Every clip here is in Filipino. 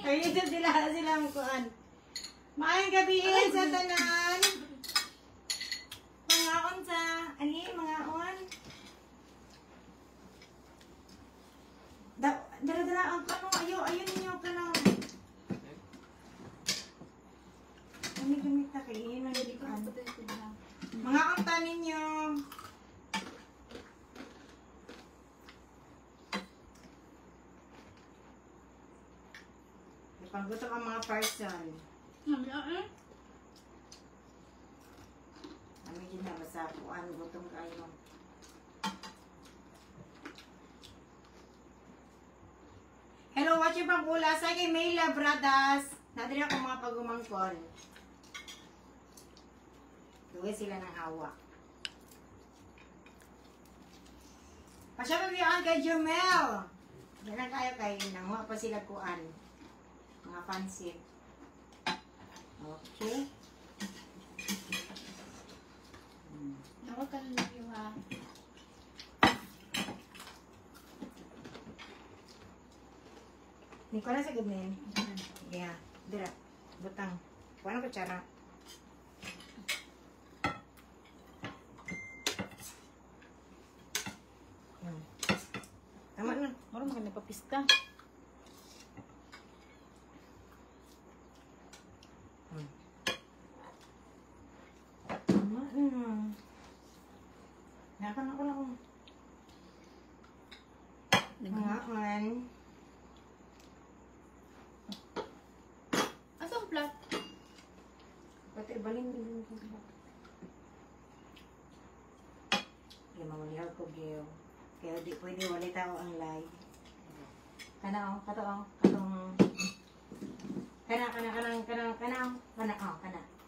Ayun dyan sila ang kuhan. Maayong gabihin sa tanan. Mga on sa, mga on. Dara-dara ang kanong, ayun ninyo kanong. Gamit na kayo, yun ang lipan. Mga on ta ninyo. Panggutom ang mga person. Kami ginabasa po ang gutom kayo. Hello, watch yung pangkula. Sa kay Mayla, bradas. Nadali ako mga pagumangkol. Tuwi sila ng awa. Pasya pa biyaan kay Jumel. Yan ang kayo kayo. Nanguha pa sila kuan. Mga pansit. Okay. Nawag ka lang yung ha. Hindi ko na sa gudnin. Yeah. Dira. Butang. Kuha ng kutsara. Tama na. Marang maganda pa pista. Tama na. Nakan ako lang. Nagakan. Asang plat? Pati balin din ko. Yung mamalihaw ko giyo. Kaya di pwede wala tao ang live. Kana katong kana.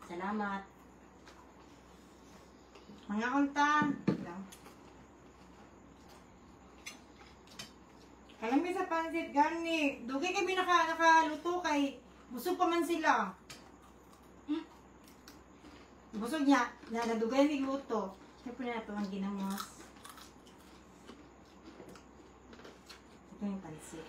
Salamat. Mga unta. Kalami sa pansit gani. Dugay kami nakaluto kay busog pa man sila. Busog niya. Nadugay ni luto. Siyempre na ito ang ginamos. Ito yung pansit.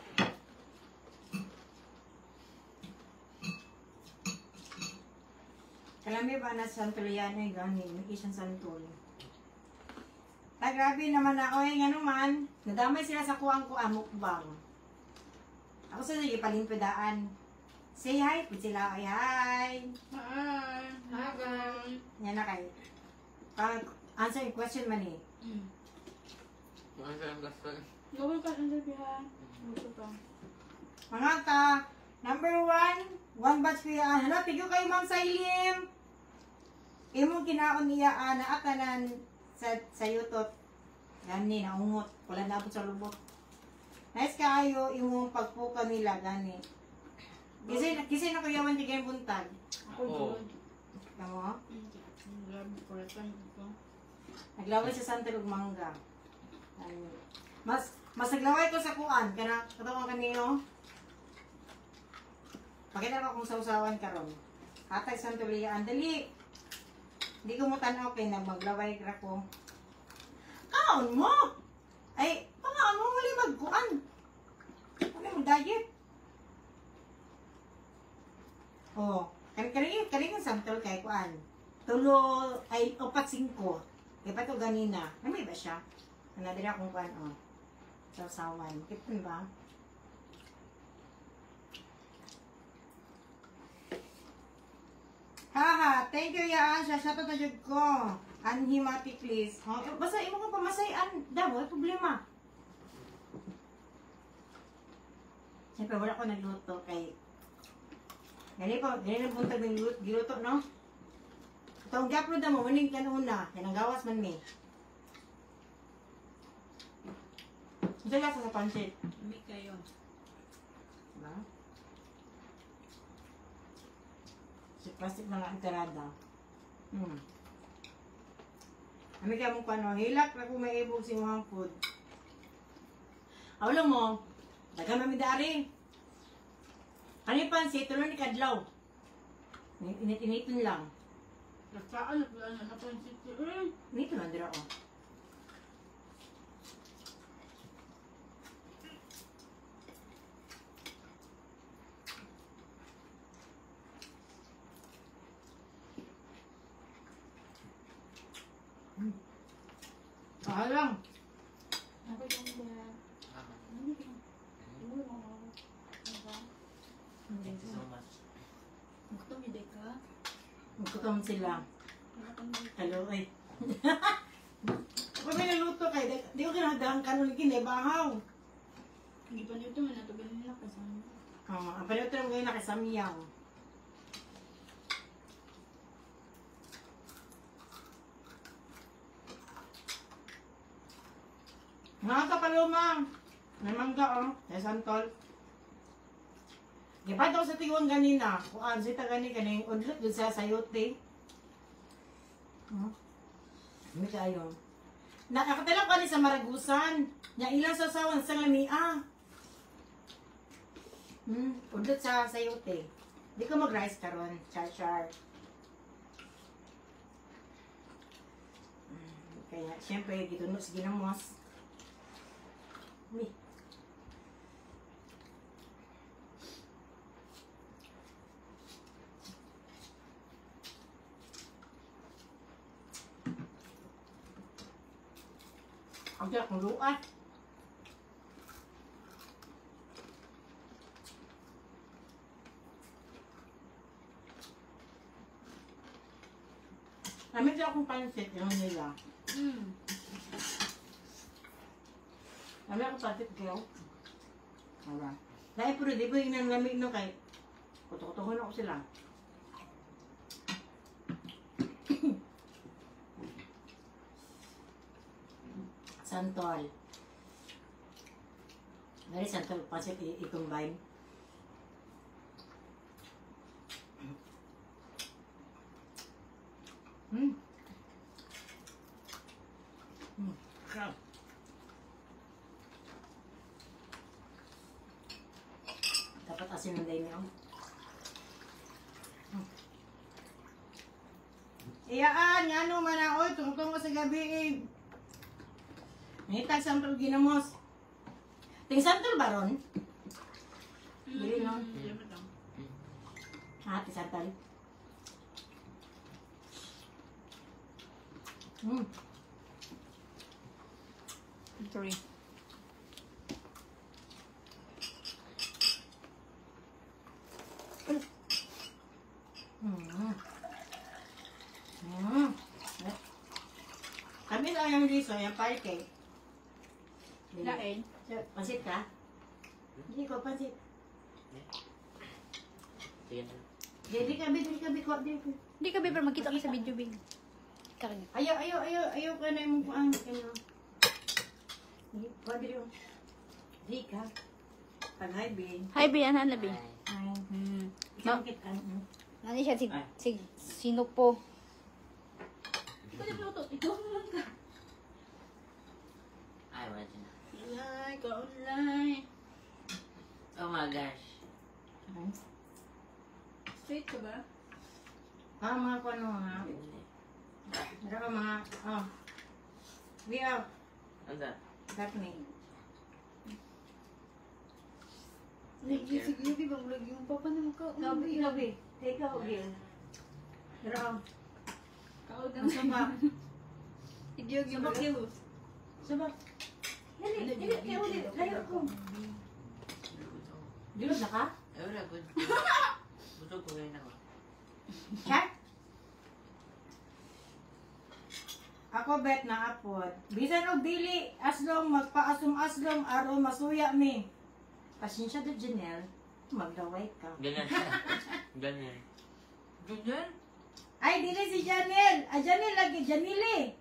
Kalami ba na Santoliano yung gani? May isang santol. Grabe naman ako eh. Nga naman, nadamay sila sa kuwang-kuwang mukbang. Ako sa nagipalimpidaan. Say hi po sila. Ay, hi. Hi. Hi, guys. Yan na kayo. Answer yung question man eh. Answer ang gusto. Gawin ka ng gabi ha. Gusto pa. Mga ka, number 1, one batch ko yan. Hala, tigyo kayo Ma'am Sailim. Imong kinaon niya na atanan sa yutot. Gani, naungot. Wala na po sa lubot. Nice kayo, imong pagpuka nila, gani. Kasi na kuyawan di kayo buntag. Ako doon. Tama? Grabe, kuratan ko. Naglaway sa Santa Lugmanga. Mas naglaway ko sa kuan. Katawang kanino. Pakita ko kung sausawan karon. Atay Santolia, andali. Hindi ko mo tanaw kay maglaway ra ko. Kaon mo! Ay, pangaon mo wali magkuan. Wala mo diet. Oh, kani santol kay kuan. Tulo ay 4-5. Kaya pa ito ganina. May ba siya? Nadala akong kuan, oh. Sausawan. Kipin ba? Haha, thank you yaan siya. Shoutout na jud ko. Anhimati please. Oh, basta imo ko pamasayan. Daw, problema. Siyempre, wala ko nagluto kay... Gani na buntag ng giluto, no? Itong gapro na mo, maning kanuna. Yan ang gawas man me. Ito lasa sa pansit. Hindi kayo. Diba? Si plastic na nga enterada. Ami kaya mong pano, hilak na kung may ibog si mga food. Awala mo, dagang mamidari. Ano yung pansit? Tuloy ni Kadlaw. Init-initin lang. Nagkaan na sa pansit. Inito lang, dira o. Mahal lang. Ako yung ba? Ah, Ano yung? Ano yung mga? Diba? thank you so much. Gusto mo hindi ka? Magkutom sila. Ano kang hindi? Hello, ay. Pag may naluto kayo, di ko kinahadaan ka nung kinibahaw. Hindi pa nito man natugal nila kasama. Ang panuto naman ngayon nakasamiyaw. Mga kapaluma, may mangga oh, may santol. Gipat ako sa tiwang ganina, kuan sita gani kaning udlot dun sa sayote. Hindi kayo. Nakakatilang ka ni sa Maragusan. Nya ilang sasawan sa lamia. Udlot sa sayote. Di ko mag-rice karon, char-char. Kaya, syempre, gito no, sige na mos. Uy. Ang tiyak ng luat. Namit akong pansit yung nila. Namit akong pansit kayo. Wala. Dahil pero di ba yung nanlamig no kay kutukutuhon ako sila. Santol. Dari santol pansit i-combine. Sarap. Dapat asin ng dahi niyo. Iyaan, nga no man ako, tungtong ko sa gabi eh. Nangitag santol ginamos. Ting santol ba ron? Dili no? Ti santol. Sorry. Kami na yung liso, yung parke. Lain. Pansit ka? Hindi ko pansit. Sige na. Hindi kami ko. Hindi ka ba makita ka sa video big. Karang. Ayaw ka na yung kuhaan. Hindi, pwede rin. Hindi ka. Pag high bin. Hi, Bian, ano Bi? Ay. Sakit ka. Nani siya si sino po? Ikaw na luto. Ikaw naman ka. Ay, wala dyan na. Ay, ka-online. Oh my gosh. Straight ka ba? Mga ano nga. Meron ka mga, we are, Ano that? Daphne. Sige, Bi, bang yung papa naman ka. Gabi. Take out, Bill. Meron. Kaod Ang sabak. Igyog yung Sabak yun. Sabak. Dali, kayo ulit. Layo ko. Dilog na ka? Ay, wala. Busog ko ngayon ako. Check. Ako bet na apod. Bisan og dili, aslong magpa-asom-aslong aron masuya mi. Pasensya do Janelle, magdaway ka. Ganyan. Ganyan. Ganyan? Ay, dili si Janelle. Janelle lagi, Janile.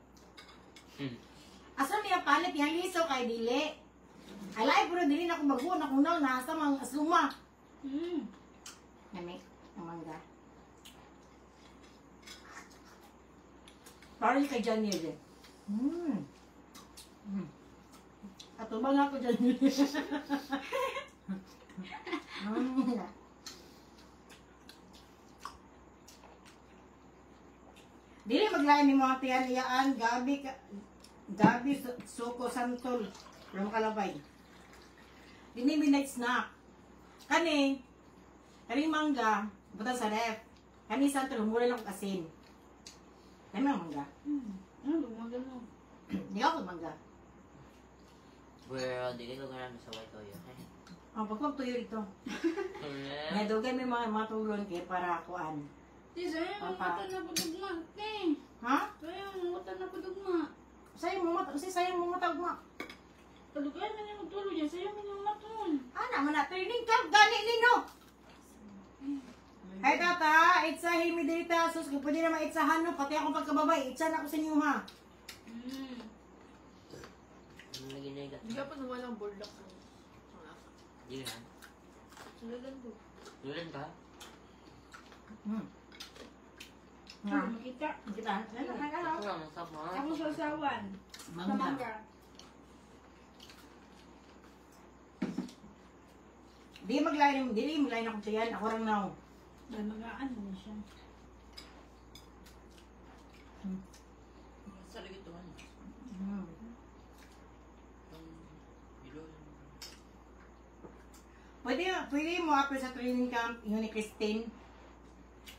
Asa niya palit yang liso kay dili. Alay, pero dili na ako bago, nakunaw, nasa mga asluma. Nami, ang mangga. Parang kay Janelle. Ato ba nga ako Janelle? Dili maglain ni mga tiyan-iyaan, gabi suko santol, from Kalabay. Dini midnight snack. Kani mangga, buta sa ref. Kani santol, mura lang asin. Kani ang mangga. Ano, lumagal mo. Hindi ako mangga. Well, di ka namin sa white oil. Ang pagpag tuyo dito. Nadugay may mga tulon kay para kuan. Di, sayang, Papa. mata na pudugma. Te, Ha? sayang, mata na pudugma. Sayang mo mata, kasi sayang mo mata ugma. Talugay man yung tulo dyan, sayang man yung maton. Ana man na training ka gani nino. Ay tata, itsa himi data sus kung pwede naman itsahan no pati akong pagkababay, itsa na ako sa inyo ha. Ano lagi na igat? Hindi ka pa naman ang board lock. Hindi na. Sulagan ko. Dulan ka? Makita. Kita. Ako lang, sama. Ako sa usawan. Sa Mangga. mangga. Di maglain ako tiyan, ako rang now. May magaan mo siya. Sa lagi ito ano? Pwede mo apel sa training camp, yun ni Christine.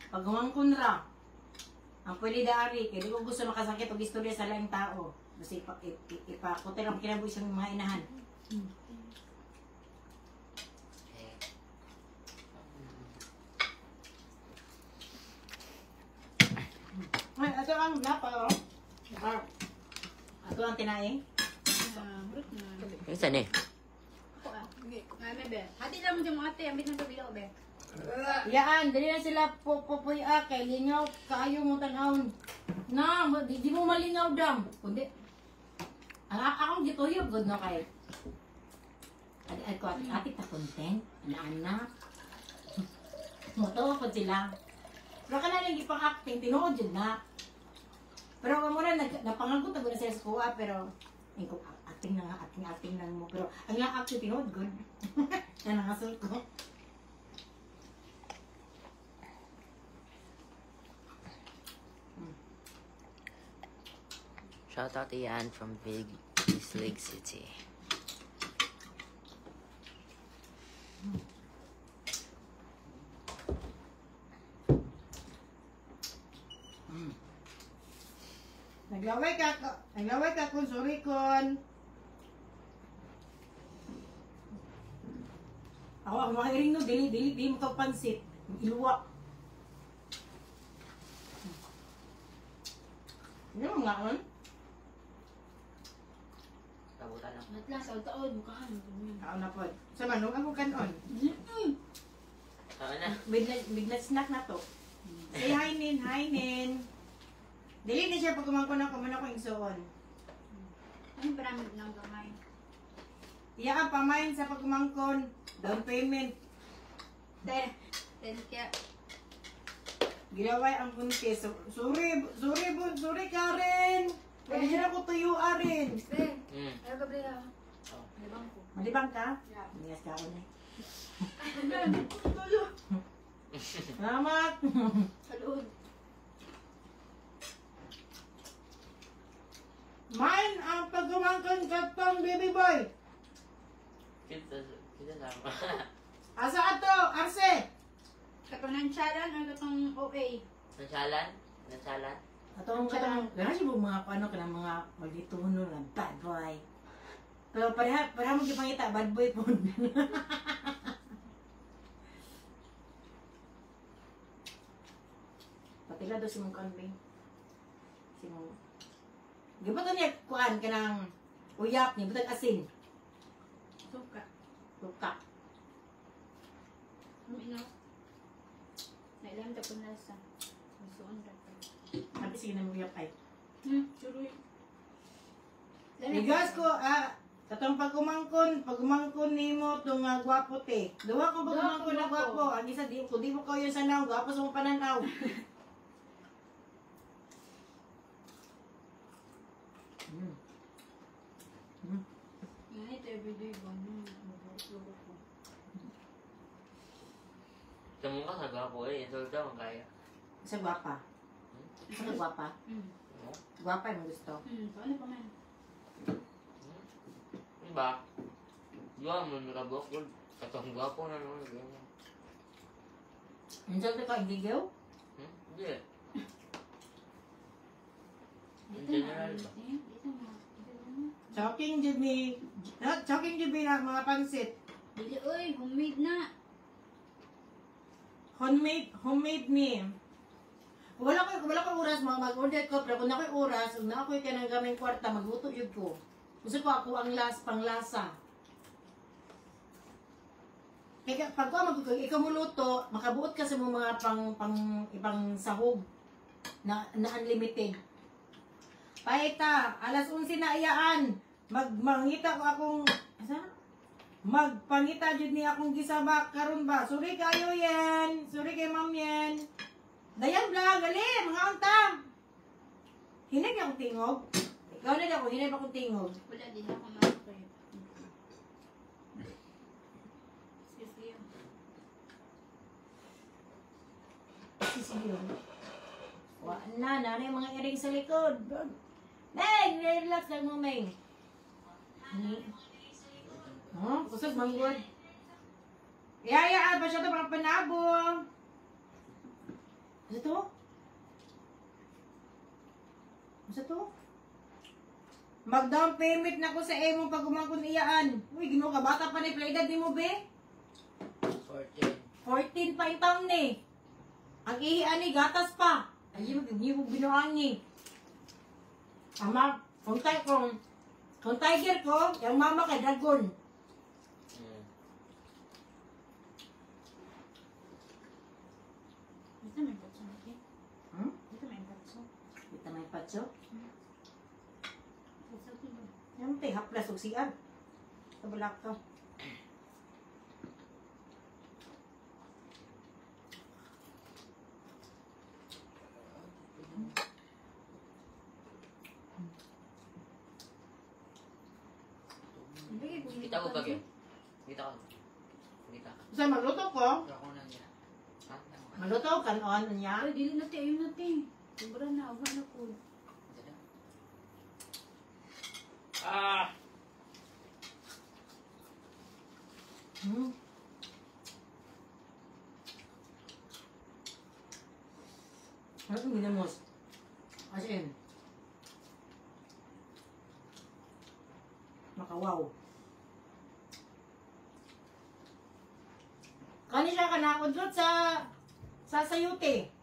Pag humangkon ra, ang pwede daari, kaya di ko gusto makasakit o istorya sa laing tao. Kasi ipakutin ang kinabuhi sa mga inahan. Ay, ito ang napa, oh. Ito ang tinaing. Brut na. Yung saan eh? Ako ah. Sige. May be. Hati lang mo dyan mga ate. Ambit na sabi ko be. Yaan, dali na sila pupuy kay lingaw, kaayo mo tanawon. Na, di mo malingaw dam. Kundi, akong gituyog, good no kay. Ay ko, ati ta content, anak. Moto ko sila. Pero ka na lang ipang-acting, tinuod yun na. Pero muna, napangagot na sila sa kuha, pero acting lang mo. Pero ang lang acting, tinuod, good. Yan ang asol ko. Shout out to Yan from Big East Lake City. Naglaway ka kun sorry kon. Ako mga iring no, dili mo ka pansit. Iluwa. Ano nga on? Tabutan lang. Natlas, sa taon. Bukaan. Ako na po. Sa manong ako kanon. Saan na? Midnight snack na to. Say hi Nin. Dili na siya pag kumangko na kuman ako igsoon. Ano ba namin ng gamay? Iya ang pamain sa pagkumangkon. Down payment. Kaya, Ginaway ang kunti. Sorry Karen. Pwede siya na ko tuyo rin. ano ka ba yan? Libang ko. Malibang ka? Yeah. Niyas ka ako na. Tulo. Salamat. Saluod. Main ang pagkumangkon katong baby boy. Kita sama. Asa ato, Arce? Katong nantsalan o katong OA? Nansalan? Nansalan? Katong, gano'n siya mga paano ka ng mga magdituno ng bad boy. Pero pareha mo gipangita, bad boy po. Patila doon si mong kanbing. Si mong... Gibutan niya kuan ka ng uyap niya, butan asin. Suka. Luka. Uminaw. Nailan ka po nasa. Masuon ka pa. Sabi sige na uyap ay. Suruy. Ligas ko, katong pagumangkon nimo to nga gwapo te. Duha kong pagumangkon na gwapo. Ang isa di ko mo kayo sa naw, gwapo sa mong pananaw. Yan ito everyday ba? Lubok ko. Kamu ka sa gapo eh. Insulta mo kaya. Isa gwapa. Isa ka gwapa. Gwapa yung gusto. Paano pa man? Diba? Diba mo nakabok yun. Katong gwapo na naman. Ganyan. Minsan ka hindi gaw? Hindi. In general ba? Choking Jimmy. Choking Jimmy na mga pansit. Dili, oy, homemade na. Homemade me. Wala ko oras mga mag-order ko, pero kung ako'y oras, kung na ako'y kanang gamay kwarta, magluto yun ko. Gusto ko ako ang panglasa. Kaya pag ikaw muluto, makabuot ka sa mga ibang sahog na unlimited. Paita, alas 11 na iyaan. Magmangita ko akong magpangita jud ni akong gisaba karon ba. Sorry kayo yen. Sorry kay Ma'am yen. Dayan vlog, gali, mga untam. Hinay ka akong tingog. Ikaw na ako, hinay pa akong tingog. Wala din ako makakaya. Sisiyo. Wala na yung mga earring sa likod. Meng, relax lang mo, Meng. Oh, kusog manggod. Iyayaan pa siya ito mga panabong. Ano to? Ano to? Mag-down payment na ko sa emo pag umangkon iyaan. Uy, gino ka bata pa ni edad mo, be? 14. 14 pa yung taon ni. Ang ihian ni gatas pa. Ay, hindi mo binuang ni. Ama, kung tiger ko, yung mama kay dragon. Dito may patso natin. Hmm? Dito may patso. Kita may patso. Patso diba? Yung te, haplas o siyan. Kabalak ka. Kita ko bagay. Kita ko. Kita ka. Sa magluto ko, Ako na niya. Ha? magluto kanon niya. Ay, dili natin, ayun natin. Sobra na, uwan na po. Ah! Hmm. Ano itong ginamos? As in, makawaw. Kani siya kanakod doon sa sayute.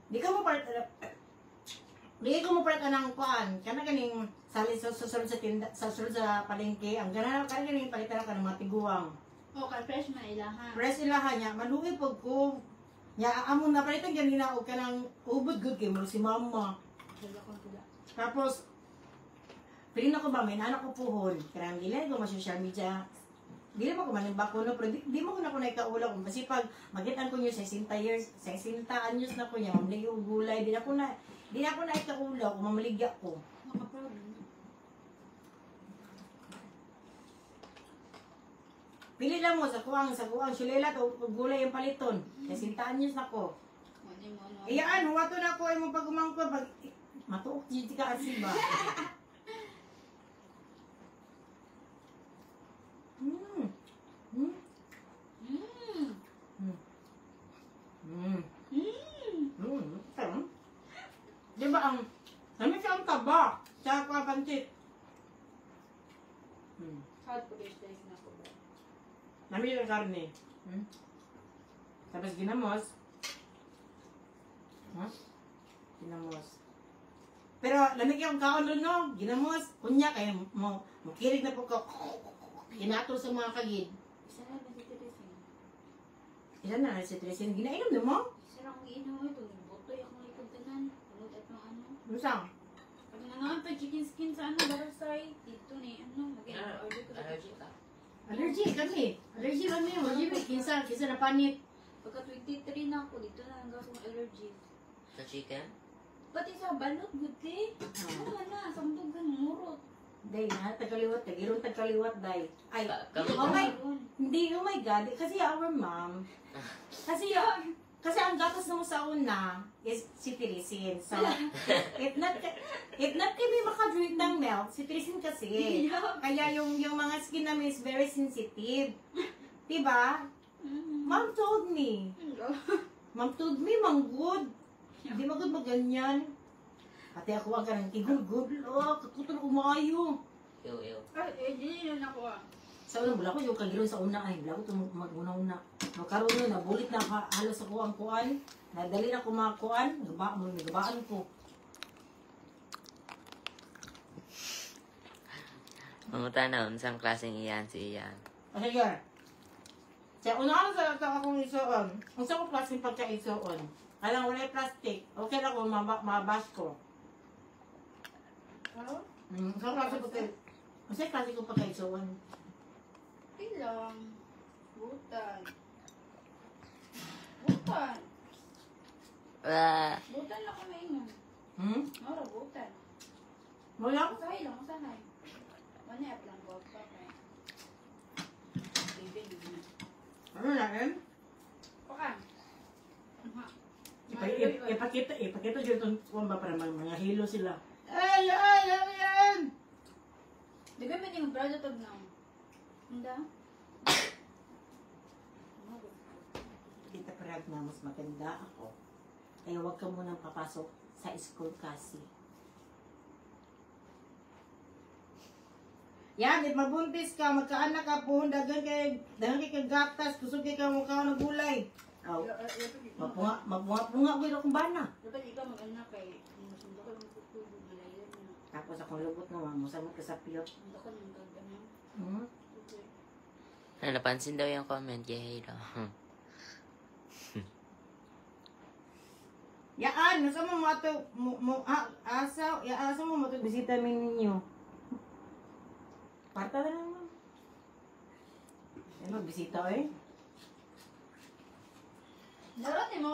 Di ka mo part ng kuan. Kana kaning sali sa susunod sa tinda, sa susunod sa palengke. Ang gana kaning palitan ka ng mga tiguang. O, ka-fresh na ilaha. Press ilaha niya, malugi pag ko. Nya amon na palitan ganina og kanang ubod good kay mo si mama. Wala ko tula. Tapos pili na ko ba may anak ko puhon. Karang dili ko ma social media. Dili mo ko manimba ko no, pero di mo ko na ko naikaula kung kasi pag magitan ko niyo sa 60 years, sa 60 anyos na ko niya, mamligi og gulay, di na ko na ikaula kung mamaligya ko. Maka-problem. Pili lang mo sa kuwang sulela to gulay yung paliton. Sa 60 anyos na ko. Ano mo, ano. Iyaan, huwato na ko imong pagumangko pag matuok jud ka asiba. Di ba ang namin siya ang taba sa papansit. Hard po this days na po ba? Namin yung karne. Tapos ginamos. Ginamos. Pero lamig yung kaon doon, no? Ginamos. Kunya kayo mo. Makirig na po ko. Ginato sa mga kagid. Isa na ba si Teresin? Ilan na si Tresin? Ginainom na mo? Isa na akong iinaw ito. Botoy akong ikagdanan. Pagod at mga ano. Lusang. Pag nangangan pa chicken skin sa ano, barasay. Dito ni, ano, mag-order ko. Allergy ka. Allergy kami. Allergy kami. Allergy. Kinsa na panit. Pagka 23 na ako, dito na hanggang sa allergy. Sa chicken? Pati sa balot, buti. Ano na, sa mundugan, murot. Day, na tagaliwat. Tagirong tagaliwat, day. Ay, Kami oh my, hindi, oh my God. Kasi our mom, kasi ang gatas na mo sa una is si Teresin. So, if not kami makadrink ng milk, si Teresin kasi. Kaya yung mga skin namin is very sensitive. Diba? Mom told me. Mom told me, Mang good. Hindi magod ganyan. Ate ako wag ka ng kigul-gul. Katutol ko maayo. Ew. Ay, di yun ako ah. Sa unang bula ko, yung kagiro sa una ay, bala ko itong mag-una-una. Magkaroon yun, nabulit na halos ako ang kuan. Nadali na ko mga kuan, nagabaan ko. Mangutan na, unsang klaseng iyan si Iyan. Kasi nga, sa una sa akong isuon, unsa ko plastic pagka-isuon. Alang wala plastic, okay na kung mabash ko. Ano? Unsa klase unsa klase ko pagka-isuon. Ilang. Butan. Butan lang kami ingon. Mara, butan. Wala? Usahay lang, usahay. Manayap lang ko pa kay. Bibig na. Ano na eh? Pakan. Ipakita dyan itong kuwan ba para mga hilo sila. Ay! Di ba may yung brado tag na? Hindi? Kita parag na mas maganda ako. Kaya huwag ka munang papasok sa school kasi. Yan, if mabuntis ka, magkaanak ka po, dagan kay kagatas, kusog kay ka mukha ng gulay. Aw, mapunga ko yung akong bana. Dapat ikaw mag-anak kay masundo ka lang tutulog malayan na. Tapos akong lubot naman, masamot ka sa piyot. Sundo ka lang gagana. Ano, napansin daw yung comment kay Halo. Yaan, nasa mo mato, asa mo mato bisita ninyo. Parta na naman. Ano, bisita eh? Darating mo?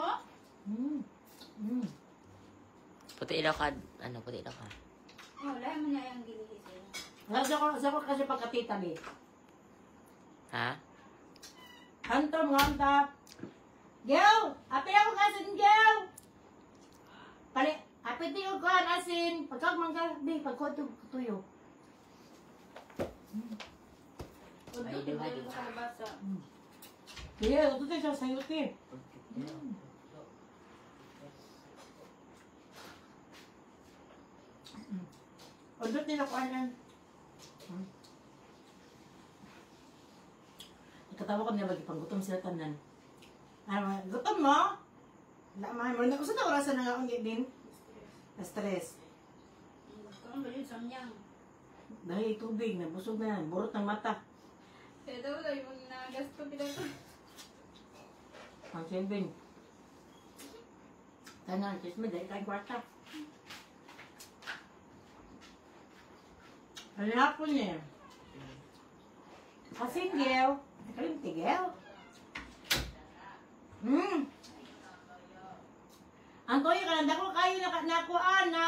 Puti ilaw ka, puti ilaw ka. Wala mo niya yung gilihis eh. Sa ko kasi pagkatita eh. Ha? Hanta mo, hanta. Gyaw! Ape ako kasin, Gyaw! Ape tiyo ko ang asin. Pagkag manggabi, pagkoto tuyo. Ay, di ba yung kalabasa? Sige, ito tayo sa sayuti. Odot nila ko anan. Katawa ko nila bagay gutom sila tanan. Ano, gutom mo? Laman mo. Gusto na orasan na nga akong din. Na-stress. Kung ba yun, samyang. Dahil tubig, nabusog na yan. Burot ng mata. Kaya daw lang yung nagasto pinag Ang Kelvin. Tanan, kiss me, dahil tayong kwarta. Ang hapon niya. Kasi Gel. Kalimti Gel. Ang toyo ka lang, dako kayo nakuha na.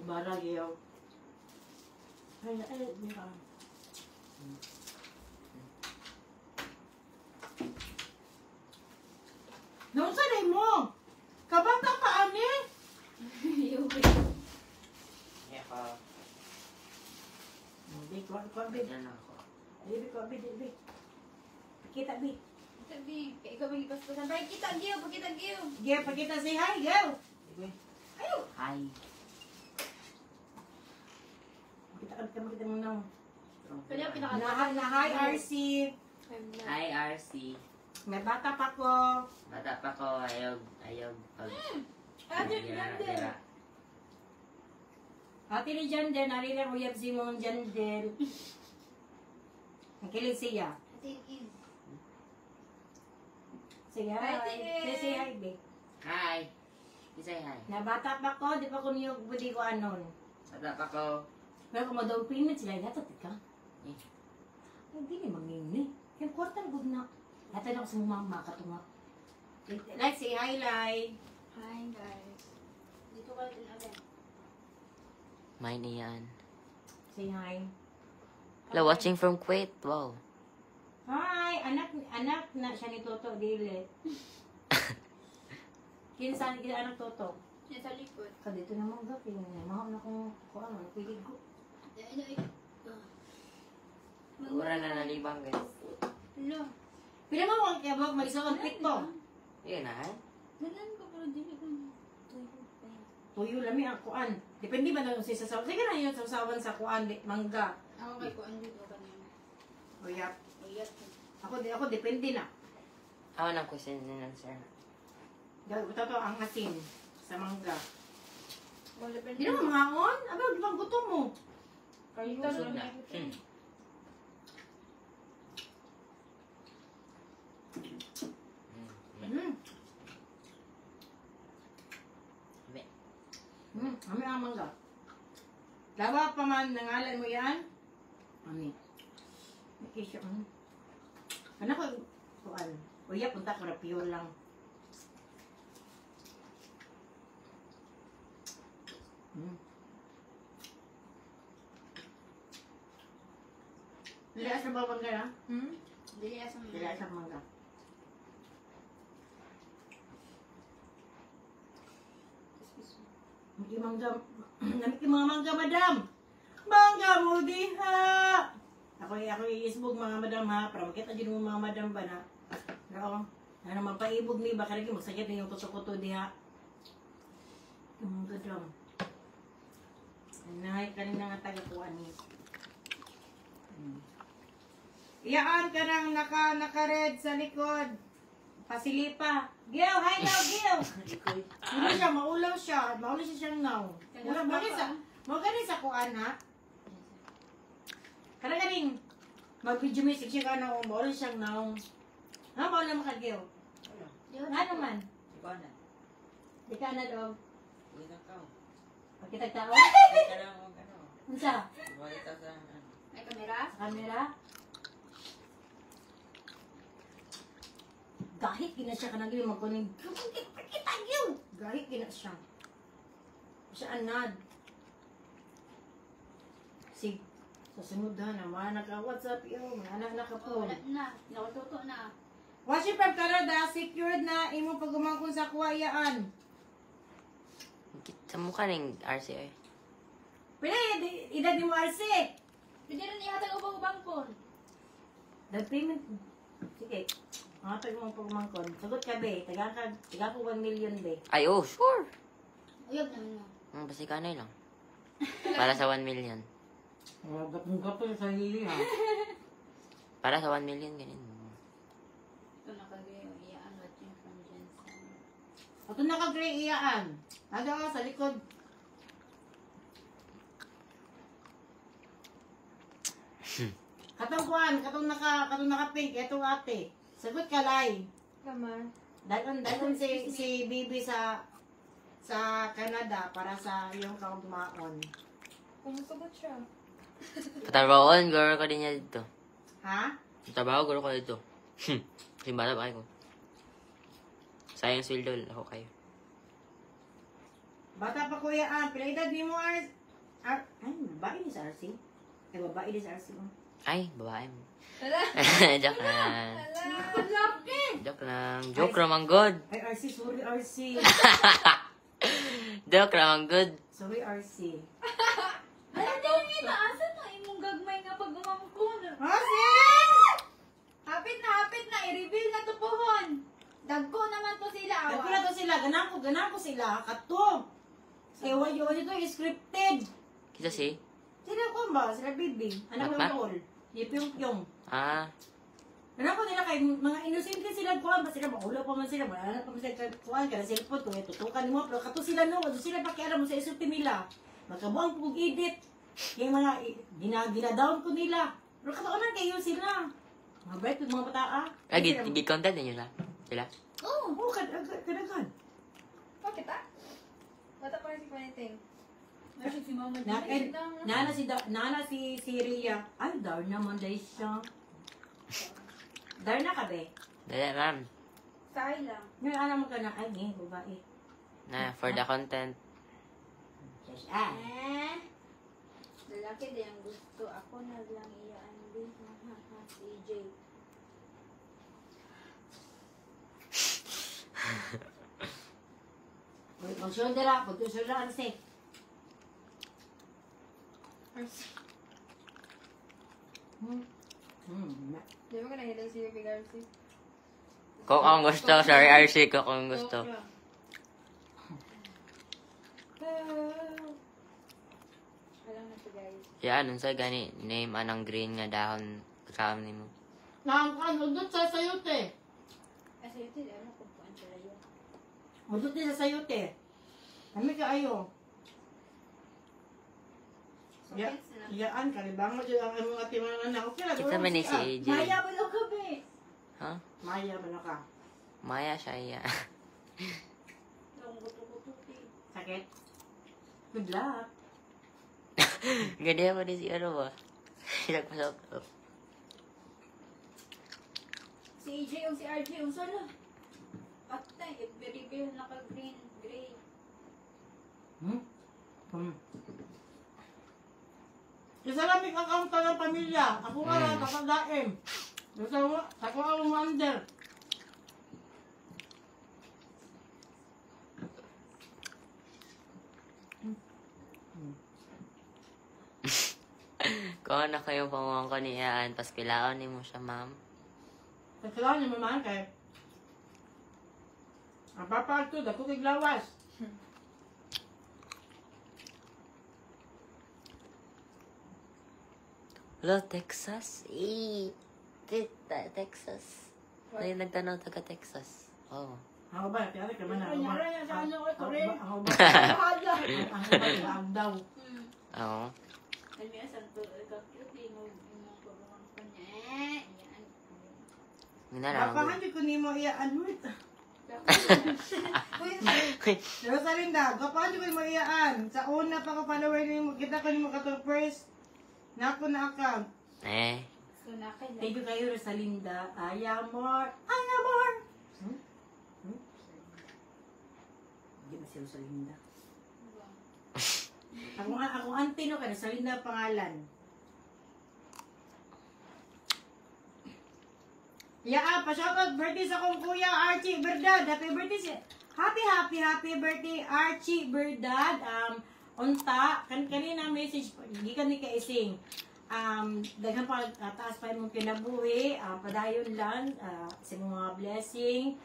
Bara Gel. Ay, di ka. Noon sa mo? Kabata pa ani? Yung Yeah, pa. Big, kwa, big. Yan ako. Big. Kita, big. sabi, ikaw may ipaspasan. Bye, kita, Gil, pakita, Gil. Gel, pakita say hi, Gel. Ayaw. Hi. Makita mo na. Kanya pinaka- Na hi, RC. Hi, RC. May bata pa ko. Bata pa ko, ayog pag... Dira. Ate ni Jandel, nalila ko yab si mong Jandel. Nakilig siya. Say hi. Hi, Ate. Say hi, babe. Hi. Say hi. Na bata pa ko, di pa ko niyo budi ko anon. Bata pa ko. Pero kung ma-down payment sila, natot ka. Eh. Ay, di ni mangini. Yung kwarta na good na. Natin ako sa mama, katunga. Like, say hi, Lai. Hi, guys. Dito ka din agad. Mine yan. Say hi. Hello, watching from Kuwait. Wow. Hi! Anak na siya ni Toto Dile. Kinsan, anak toto. Yan sa likod. Dito na mga gapi. Mahal na kung ano, pilig ko. Ura na nalibang guys. Hello. Pila mo ang kaya mag isa kang tiktok. Yun na eh. Ganan ko pero dili ko. Tuyo lami ang kuan. Depende ba na kung sa sasawan. Sige na yun, sasawan sa kuan, mangga. Ako kay ko andito kanina. Uyap. Uyat. Ako depende na. Ako nang question din ng sir. Ito to ang asin sa mangga. Wala pa Di naman mga on? Aba, di ba gutom mo? Kayo Busog na. Ami ang mangga. Lawa pa man, nangalan mo yan? Ami. Nakisya mo. Ano ko, kuan? Uya, punta ko na pure lang. Dili asa ba mangga na? Dili asa mo. Dili asa mangga. Hindi mangga, namiki mga mangga, madam. Mangga mo diha. Ako iisbog mga madam ha, para makita din mo mga madam ba na. Pero, ano mapaibog ni, baka rin magsakit na yung kuto-kuto diha. Yung mangga dam. Nahay kanina nga taga-kuan ni. Iyaan ka nang naka-red sa likod. Pasilipa. Gil, hi now, Gil. Ano siya, maulaw siya. Maulaw siya siyang now. Magaling sa kuan, ha? Karagaling. Mag-video music siya ka na, maulaw siyang now. Ha, maulaw mo ka, Gil? Ano man? Ikaw na. Di ka na, dog. Uwi na ka. Pagkitag tao? Uwi ka na mag ano. Unsa? Umalita sa ano. May kamera? Sa camera? Gahit gina siya kanang gili magkuning. Kita gyud. Gahit gina siya. Siya anad. Sig sa sunod na mga naka-WhatsApp yo, mga anak na Oh, kapon. wala na. Nakatuto na. Watching from Canada, secured na imo pagumangkon sa kuwayaan. Sa mukha ng RCI. Pila edad ni mo RC? Pwede rin ihatag ubang-ubang po. That payment. Sige. Mga tayo mong pagumangkon. Sagot ka be. Taga ko 1 million be. Ay, oh, sure. Uyab naman mo. Basta kanay lang. Para sa 1 million. Gapong-gapo sa sarili ha. Para sa 1 million, ganun. Ito nakagay yung iyaan watching from Jensen. Ito naka-gray iyaan. Ano ka sa likod? Katong naka-pink, ito ate. Sagot ka, Lai. Naman. Dalon si Bibi sa Canada para sa iyong kaugmaon. Kumusagot siya. Trabahoan, garo ka din niya dito. Ha? Trabaho, garo ka dito. Simbala ba kayo? Sayang sweldo, ako kayo. Bata pa kuya pila edad ni mo ay babae ni sa RC? Ay, babae ni sa RC mo. Ay, babae mo. Hala! Joke lang. Laki! Joke lang. Joke naman good. Ay, RC, sorry RC. Joke naman good. Sorry RC. Ano din ito? Asa na imong gagmay nga pag-umangkon? RC! Hapit na! I-reveal na to pohon! Dagko naman to sila. Dagko na to sila, ganang ko sila, kato. Ewan ito scripted. Kita si? Sila ko ba? Sila Bibi. Anak Bakla? ng Paul. Yung. Ah. Anak ko nila kay mga innocent sila kuhan ba sila maulaw pa man sila wala pa man sila kuhan ka na cellphone ko tutukan mo pero kato sila no wala sila pakialam mo sa isulti nila magkabuang kong edit yung mga gina-down ko nila pero kataunan kayo sila mga bright yung mga bataa Gi-content ninyo na? Sila? oo kadagan Bakit ah? Bata pa rin si Quentin. Masig si Mama nana si Ria ay dar naman dahil siya dar na ka be Dali, ma'am. Say lang. ngayon alam mo ka na ay babae Na, for the content. Lalaki din ang gusto. Ako na lang iyaan din. CJ. Mag-shoulder up. Mag-shoulder up kasi. Di ba ka nakita si Ruby Garcia? Kung ang gusto, sorry RC, kung ang gusto. Alam na to guys. Yan, unsa gani name anang green nga dahon kasama nimo. Nakakakaan, udot sa sayote. Kasi ito, ano kung paano sila yun. Udot din sa sayote. Kami kaayo. So, thanks na. Iyaan ka, libangan dyan ang mga timangan na. Okay lang. Kita man ni si AJ. Maya ba lang kami? Ha? Maya ba na ka? Maya siya iya. Ang guto-guto. Sakit? Good luck. Ganda ako din si ano ba? Nagpasok. Si AJ o si RJ, ang sala. Patay, very good naka-green, gray. Isa lang may account ng pamilya. Ako nga lang, kapag-daim. Ako ang wonder. Kung ano kayong pamangko ni Ian, paskilaon ni mo siya, ma'am. Kasalanan niyo naman kay. Ang papag to, dako kay glawas. Hello, Texas? Texas. Ay, nagtanaw taga Texas. Oh. Ako ba? Tiyari ka man na. Kanya rin, sa ano ko ito rin. Ako ba? Hala. Ako ba? Laag daw. Oo. Kami asan to, ikaw-cute, yung pagawang kanya. Yan. Ginara mo. Papahan ko ni mo iyaan mo. Rosalinda, papahan ko ni mo iyaan. Sa una pa ko follower ni mo, kita ko ni mo katong first. Na ako na account. Eh. So, nakay Thank you kayo, Rosalinda. Ay, amor. Ay, amor. Hindi ba si Rosalinda? Ako auntie no ka, Rosalinda pangalan. Pa-shoutout birthday sa kong kuya Archie Berdad. Happy birthday happy birthday Archie Berdad. Unta, kanina message, hindi kami kaising. Daghang pa, taas pa mong kinabuhi, padayon lang, sa mga blessing.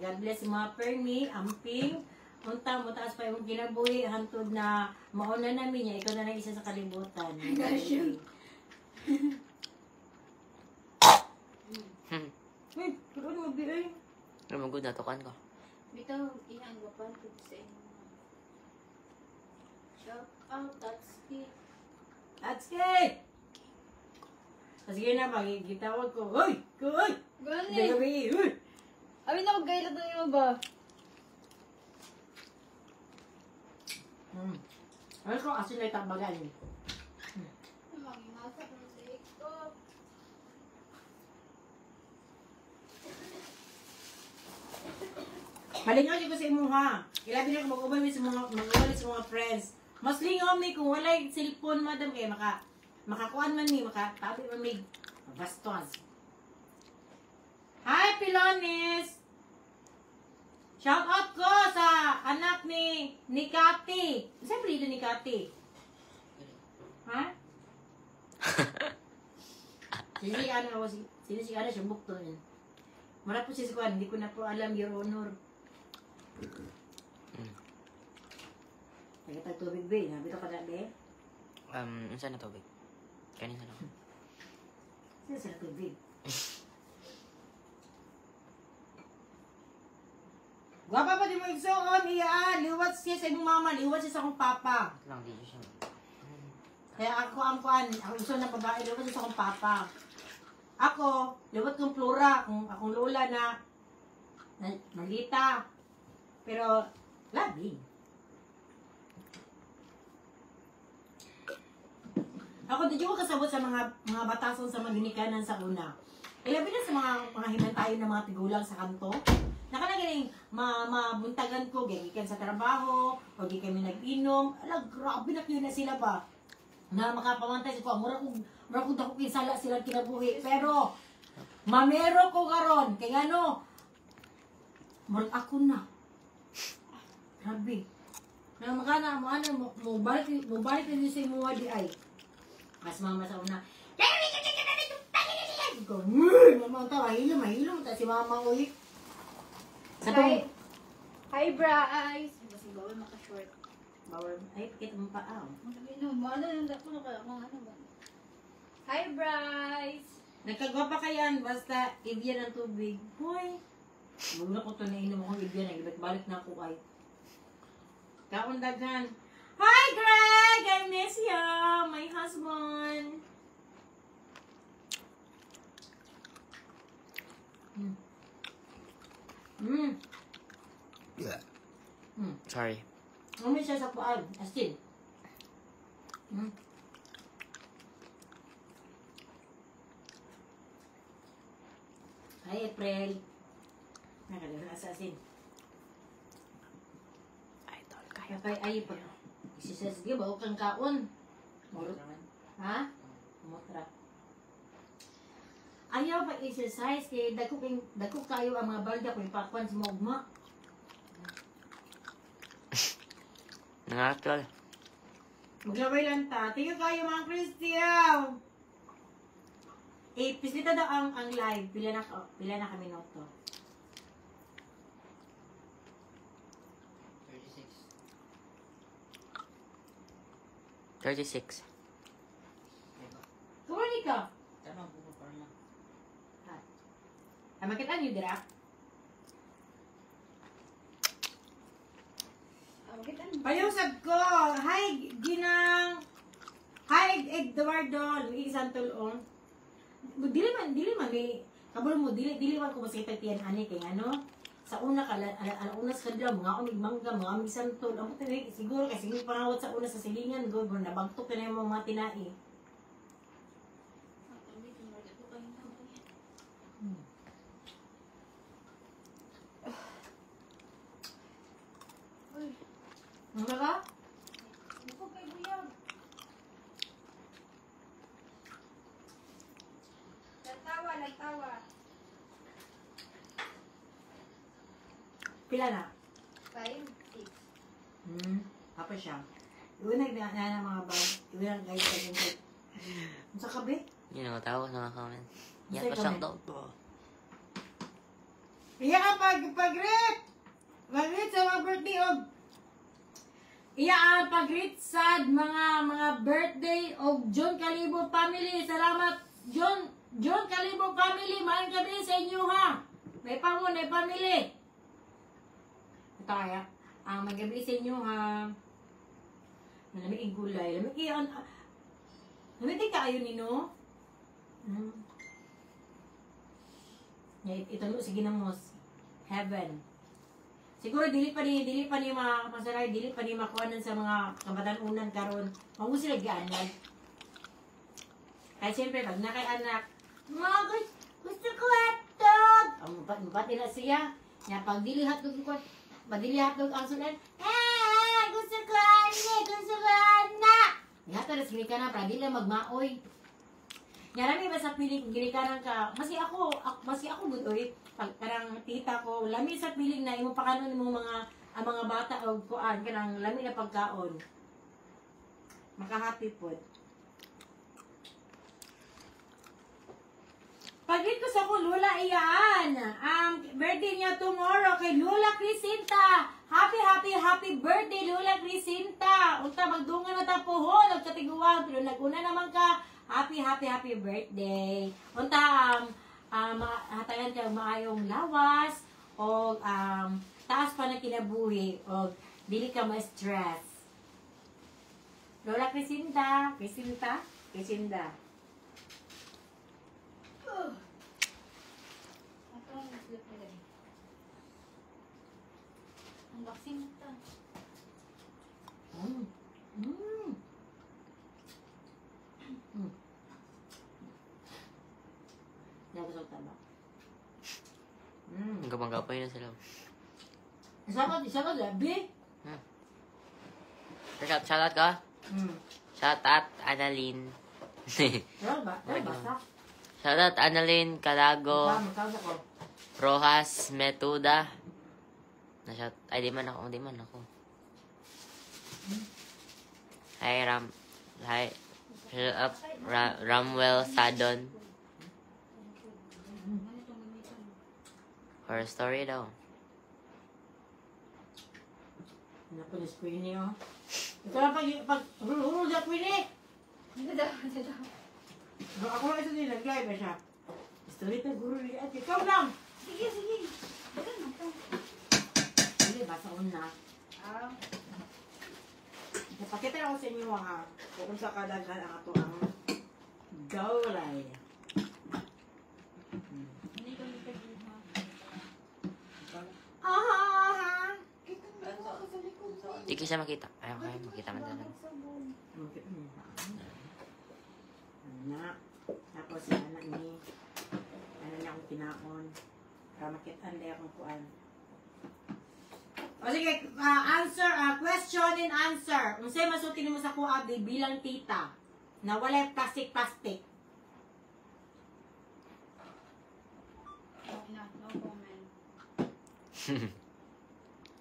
God bless sa mga permi, amping. Unta mo, taas pa mong kinabuhi, hantod na mauna namin niya, ikaw na lang isa sa kalibutan. Uy, karoon mo, B.A. Ano mo good natukan ko? Bitaw, iyan, wapal ko sa inyo. Shout out, that's it. That's it! Sige na, magigitawag ko. Uy! Uy! Gani. Gabi! Uy! Amin na mag-gaila doon yung ba? Ano ko, asin na itabagan. Mangimasak na sa ito. Malingaw ko sa imo ha. Ilabi na ko mag-ubay sa mga friends. Mas lingaw mi kung walay cellphone madam kay makakuan man mi, makatabi man mi. Bastos. Hi Pilonis! Shout out ko sa anak ni Kati. Siyempre dito ni Kati. Ha? Sino si Ana siya bukto niya. Mara po si Sikuan, hindi ko na po alam, Your Honor. Nagkatag tubig, be. Nabito ka na, be. Saan na tubig? Kanina na. Sino sa tubig? Gwapa pa di mo igsoon, iyaan. Liwat siya sa imong mama, liwat siya sa akong papa. Lang dito siya. Kaya ako ang kuan, ako igsoon na babae, liwat siya sa akong papa. Ako, liwat kong plura, kung akong lola na malita. Pero, labing. Ako, di ko kasabot sa mga batason sa mga ginikanan sa una. Ilabi na sa mga himantayon ng mga tigulang sa kanto. Nakalagaling, mabuntagan ko, gigikan sa trabaho, o di kami nag-inom. Ala, grabe na na sila ba? Na makapamantay sa ko, mura kong dako kinsala sila kinabuhi. Pero, mamero ko karon kaya ano, murag ako na. Grabe. Na makana mo ano mo balik din sa imo di ay. Mas mama sa una. Go. Mama ta mahilo ta si mama uy. Sa Hi, tong hi Bryce. Kasi bawal maka-short. bawal ay kita mo pa aw. No, ano yung dapat ko ano ba? Hi Bryce. Nagkagwapa kayan basta ibyan ang tubig. Hoy. Muna ko to na inom akong ibyan ay balik na ako ay. Kaon daghan. Hi Greg, I miss you, my husband. Sorry. Umi siya sa puan, asin. Hi April. Nakalimutan sa asin. Idol, Kaya ay pag isisasige ba kang kaon? Murot. Ha? Mutra. Ayaw pa exercise kay dako kayo ang mga balda kung ipakwan sa mga ugma. Nangatol. Maglaway lang ta. Tingnan kayo mga Christian. Pislita daw ang live. Pila na kami noto. 36. Kumani ka? Tanong ko pa rin. Ay, makita niyo dira? Payusap ko. Hi, Ginang. Hi, Eduardo. Isang tulong. Dili man ni kabul mo dili man ko masita tiyan ani kay ano sa una ka alauna sa kadlaw mga umigmangga mga umigsantol amo tani siguro kasi hindi panawat sa una sa silingan go nabagtok na yung mga tinai. Mga ka? Nagtawa. Pila na? 5, 6. Apa siya? Iwan na mga bag. Iwan ang guys sa ganyan. Sa kabe? Yun ang tawag sa mga comment. Yan Say pa siyang comment. daw. Iya ka pag-greet! Mag-greet sa mga birthday of iya ang pag-greet sa mga birthday of John Calibo family. Salamat John Calibo family. Maayong gabi sa inyo ha. May pangon, may family. Ito kaya. May gabi sa inyo ha. Malamig ang gulay. Lamig ka ayon nino. Ito sige na mo. Heaven. Siguro dili pa ni mga kapasaray, dili pa ni makuhanan sa mga kabatanunan karon. Mao sila gianad. Kaya siyempre pag nakay anak, gusto ko hotdog. Ang bati na siya. Nya pag dili hotdog ko, madili hotdog ang sunan. Gusto ko ana. Nya ta ras gini kana para dili magmaoy. Nya rami ba sa piling gini kana ka, masi ako butoy. Parang tita ko, lami sa piling na imo pakanon mo ang mga bata o kuan kanang lami na pagkaon. Makahappy pod. Pagit ko sa ko Lola Iyan. Ang birthday niya tomorrow kay Lola Crisinta. Happy birthday Lola Crisinta. Unta magdungan na ta pohon og katiguan pero naguna naman ka. Happy birthday. Unta hatagan ka maayong lawas o taas pa na kinabuhi o dili ka ma-stress. Lola Crisinta. Unboxing ito. Nagusog taba. Gabang-gapay na sila. Isa ka gabi? Shoutout ka? Shoutout Annalyn. Basta. Shoutout Annalyn Calago. Magkausa ko. Rojas Metuda. Ay, di man ako. Hi, Hi. Shut up, Ramwell Sadon. Horror story daw. Napulis Queenie, oh. Ito lang pag hulul sa Queenie. Ito daw, ito daw. Ako lang ito nilagay ba siya? Story na guru ni Ate. Ikaw lang! Sige, sige. Bagan mo ito. Hindi, basa ko na. Napakita na ko sa inyo ha. Kung sa kadaghan ang ato ang gawlay. Hindi ko nagpagin ha. Ah! Kita mo ako sa likod. Hindi ko siya makita. Ayaw kayo makita man talaga. Bakit mo? Anak. Tapos si anak ni ano niya akong kinaon. Para makitaan din akong kuan. O sige, question and answer. Unsay masutin mo sa kuha bilang tita na walay plastic. No comment.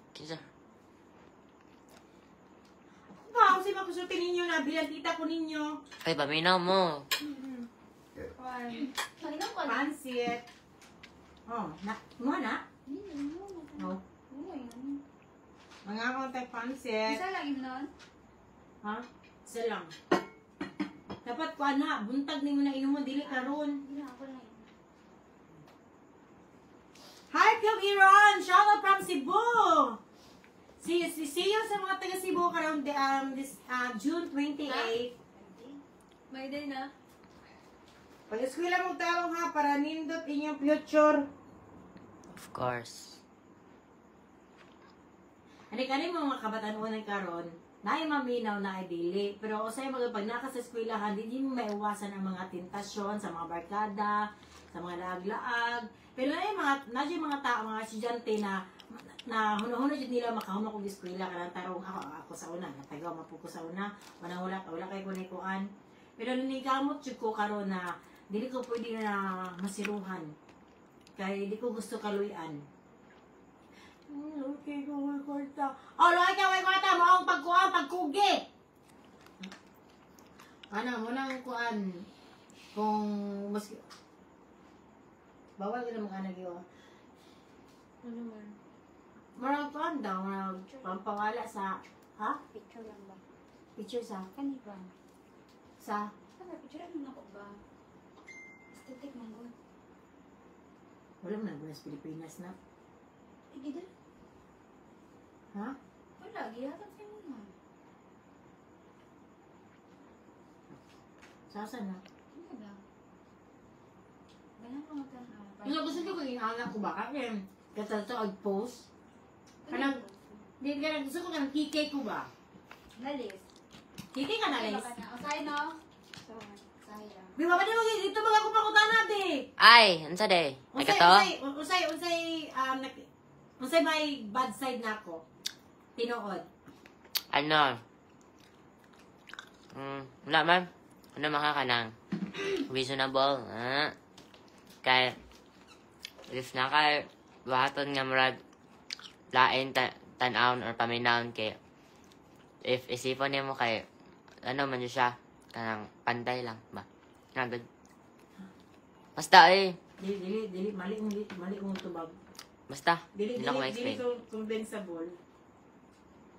Kisa. Unsay masutin ninyo na bilang tita ko ninyo? Ay, paminaw mo. Kanina ko. Pansit. Oh, mo na? No. Mga kontay pansit. Isa lang yun nun? Ha? Isa lang. Dapat ko na, buntag ni mo na inumo, dili karon. Hindi na ako lang. Hi, Club Iran! Shout out from Cebu! See you sa mga taga Cebu karon this June 28. May day na? Pag-eskwela mo tarong ha, para nindot inyong future. Of course. Ani mo mga kabataan karon, naay maminaw na ay dili. Pero usay mga pag naka sa eskwelahan, hindi mo maiwasan ang mga tentasyon sa mga barkada, sa mga laag-laag. Pero naay mga tao, mga estudyante na huno-huno jud nila makahumo kog eskwela kanang tarong ako sa una, natagaw man ko sa una, wala kay kunay kuan. Pero ninikamot jud ko karon na dili ko pwede na masiruhan. Kay di ko gusto kaluyan. Okay, ko may kwarta. Oh, loy ka may kwarta mo ang pagkugi. Ano, mo nang kuan kung mas bawal ka na mga anak yun. Ano man? Marang kuan daw, marang pampawala sa, ha? Picture lang ba? Picture sa, Kaniba? sa, Ano, picture lang ako ba? Aesthetic man ko. wala mo na sa Pilipinas na. Gida? Ha? Wala, gihatag sa inyo man. Sasa na. Ano ba? Ganyan ko magtanaw. Yung gusto ko kung anak ko ba? Kaya katato ag-post. Kanang, di ka gusto ko kanang kike ko ba? Nalis. Kike ka na, Les. Asay no? So, sayang. Di ba, pwede mo dito mga kupakutan natin. Ay, ano sa day? Ay ka to? Unsay may bad side na ako. Tinuod. Ano? Wala man. Ano makakanang? Reasonable. Kaya, if na kay buhaton nga murag lain tan-aon or paminawon kay if isipon niya mo kay ano man yun siya kanang pantay lang ba? Nagad. Basta Dili, mali mong tubag. Basta, Dili hindi na ako ma-explain. condensable.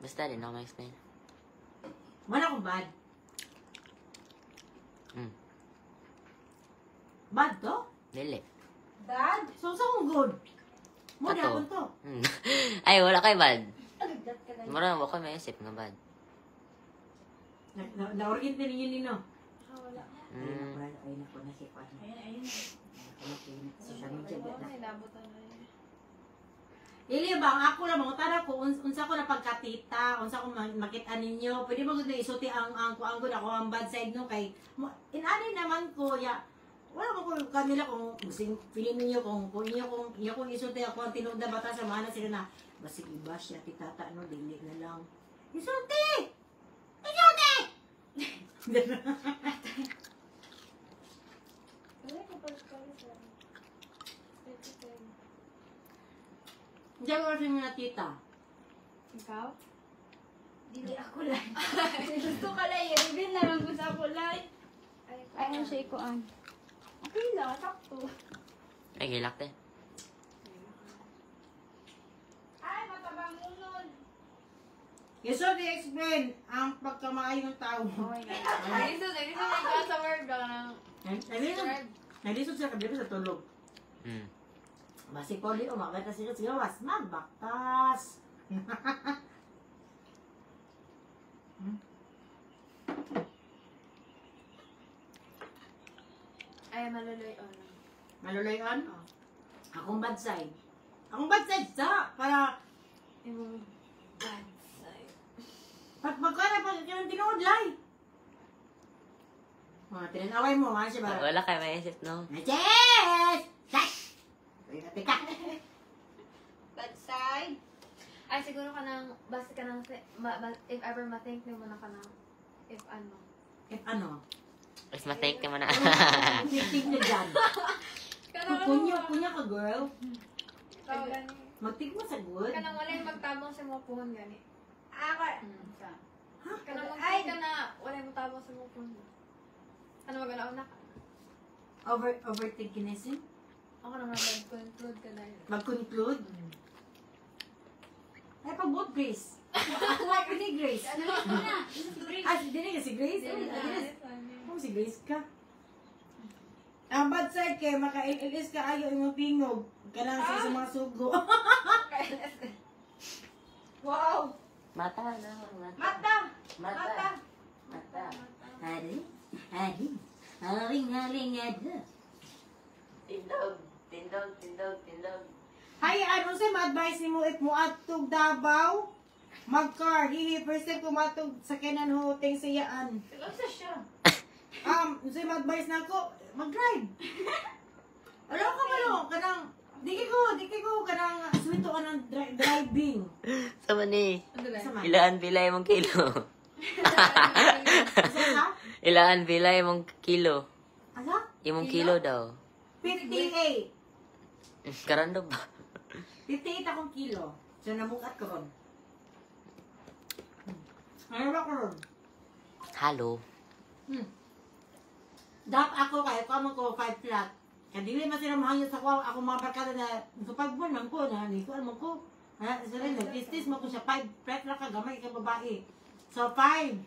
Basta, hindi na ako ma-explain. Wala akong bad. Hmm. Bad to? Dili. Dad? So, saan kong good? Mo Ato. dapon to. Ay, wala kay bad. Agad ka lang. Mura ako maisip nga bad. Na-orient din ninyo nino. Wala. Ay, naku, nakikuan. Ayun. Social media ba na? Nabutan na yun. Ili ba, ako lang mga tara ko, unsa ko na pagkatita, unsa ko makita ninyo, pwede mo gud isuti ang kuang gud ako ang bad side no kay inani naman ko ya. Wala mo ko kanila kung gusto feeling niyo kung inyo kung isuti ako ang tinuod na bata sa mana sila na basig iba siya titata no dili na lang. Isuti! Isuti! Wala ko pa sa Diyan ko rin na tita. Ikaw? Dili ako lang. Gusto ka lang, i-reveal na lang kung sa ako lang. Ay, ano siya ikuan. Okay lang, sakto. Ay, gilak din. Ay, matabang unod. Yeso, di-explain ang pagkamaayong tao. Oh my God. Naglisod ka sa word ka ng... Nalisod siya kabila sa tulog. Hmm. Basi ko di umakbata sila was magbaktas. Ay, maluloy on. Malulayon? Akong bad side. Akong bad side sa para Yung bad side. pag magkara pag yung tinuudlay. Tinanaway mo, ano siya ba? Wala kayo maisip, no? Yes! Yes! Teka. Bad side? Ay, siguro ka nang, basta ka nang, if ever ma-think mo na ka nang, if ano. If ano? Mas ma-thank naman na. Tig na dyan. Kunya ka girl. Ikaw gani. Magtig mo sa good. Kanang wala yung magtabong sa mga puhon gani. Ako. Kanang Ay! mag-ay ka na, wala yung magtabong sa mga puhon. Ano maganaon na ka? Overthinkingism? Ako naman mag-conclude ka na yun. Mag-conclude? Ay, pag-book Grace. Ako nga ko ni Grace. Ano na? Ah, hindi ka si Grace? Ako si Grace ka. Ang bad side kay maka-ilis ka ayo imong pingog. Kanang sa mga sugo. Wow! Mata na. Mata! Mata. Mata. Hari, haring ada. Tindog. Tindog. Hay, ano sa ma-advise nimo if mo atog Davao? Mag-car, first time kumatog sa kanan huteng siyaan. Sa siya. Sa ma-advise na ako, mag-drive. Alam ka ba no? Kanang, di ko kanang swito ka ng driving. Sama ni. Sama. Ilaan pilay mong kilo. Asa? Ilaan pilay mong kilo. Asa? Imong kilo daw. 58. Karando ba? 58 akong kilo. So, nabukat ko ron. Ano ba ko ron? Halo. Ako kaya ko 5 flat. Kaya dili man sila mahangyo sa kuwa. Ako mga barkada na kapag man ko na, hindi ko alam ko. Sila nag-istis mo ko siya 5 flat na kagamay ka babae. So 5.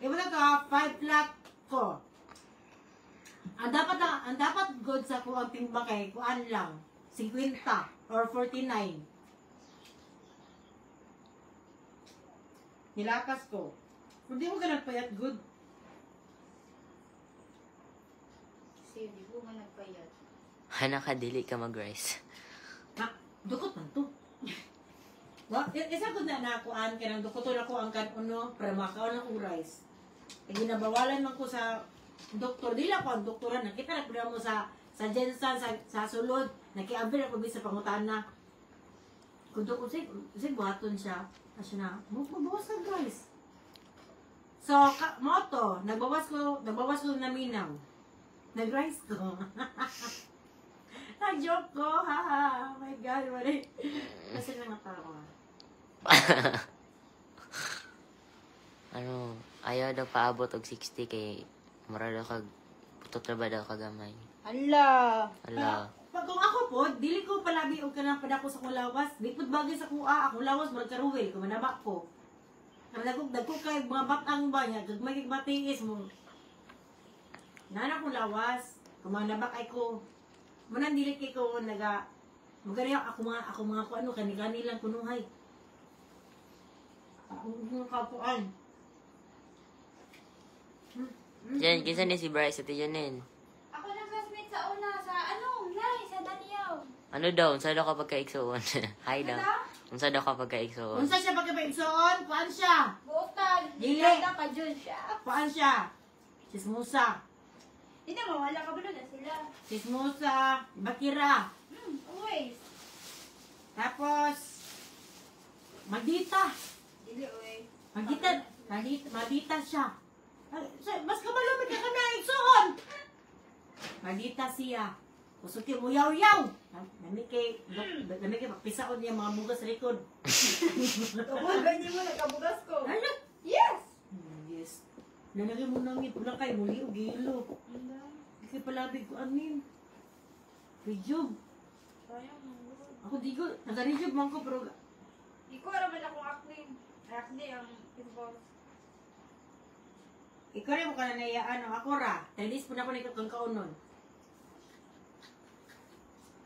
Iba na to 5 flat ko. Ang dapat good sa kuwang timba kay kuan lang. 50 or 49. Nilakas ko. Kung di mo ganun payat good. Kasi di ko nga nagpayat. Hana ka dili ka mag-rice. Dukot man to. Isa ko na nakuan ka ng dukot na ko ang kanuno para makaon ng rice. E ginabawalan man ko sa doktor. Dili ako ang doktoran. Nakita na mo sa Jensen, sa sulod. Nakiabir ako sa pangutana. Kung doon ko buhaton siya. Kasi na, magbabawas ka guys. So, moto, nagbawas ko naminaw. Nag-rice ko. Nag-joke ko, ha. Oh my God, wala. Kasi nangatawa. Ano, ayaw daw paabot og 60 kay mura daw kag putot na ba daw kagamay. Ala! Pag kung ako po, dili ko palabi og kanang padako sa kulawas. Bigpud bagay sa kuha, ako lawas magkaruwel, kung manaba ko. Dagko kay mga batang ba niya, gagmay kay matiis mo. Nana ko lawas, kung manabak ay ko. Manan dili kay ko magari ako mga ko ano kanigani lang kunuhay. Ako kapuan. Yan, kinsa ni si Bryce at Janin? Ako na classmate sa una, sa sa Daniel. Ano daw, unsa daw kapag kaigsoon? Hi daw. Unsa daw kapag kaigsoon? Unsa siya pagkapaigsoon? Kuan siya. Buktag! Dili. Ganda pa dyan siya. Kuan siya. Chismosa. Hindi mo, wala ka ba na sila? Chismosa. Bakira. Always. Tapos, Magdita. Dili, oy. Magdita siya. Mas kamalumit ka kami ang igsoon. Magdita siya. Kusuti mo yaw-yaw. Nami kay magpisaon niya mga bugas sa likod. Tungkol, ganyan mo, nakabugas ko. Ano? Nalagay mo nangit. Wala kayo, muli o gilo. Wala. Hindi kayo palabig ko anin. Rejob. Sayang mo. Ako di ko, naka-rejob man ko, pero Iko naman akong acne. Acne ang pimples. ikaw rin mo ka na naiyaan. Ako ra. Talis po na ako na kang kaunon.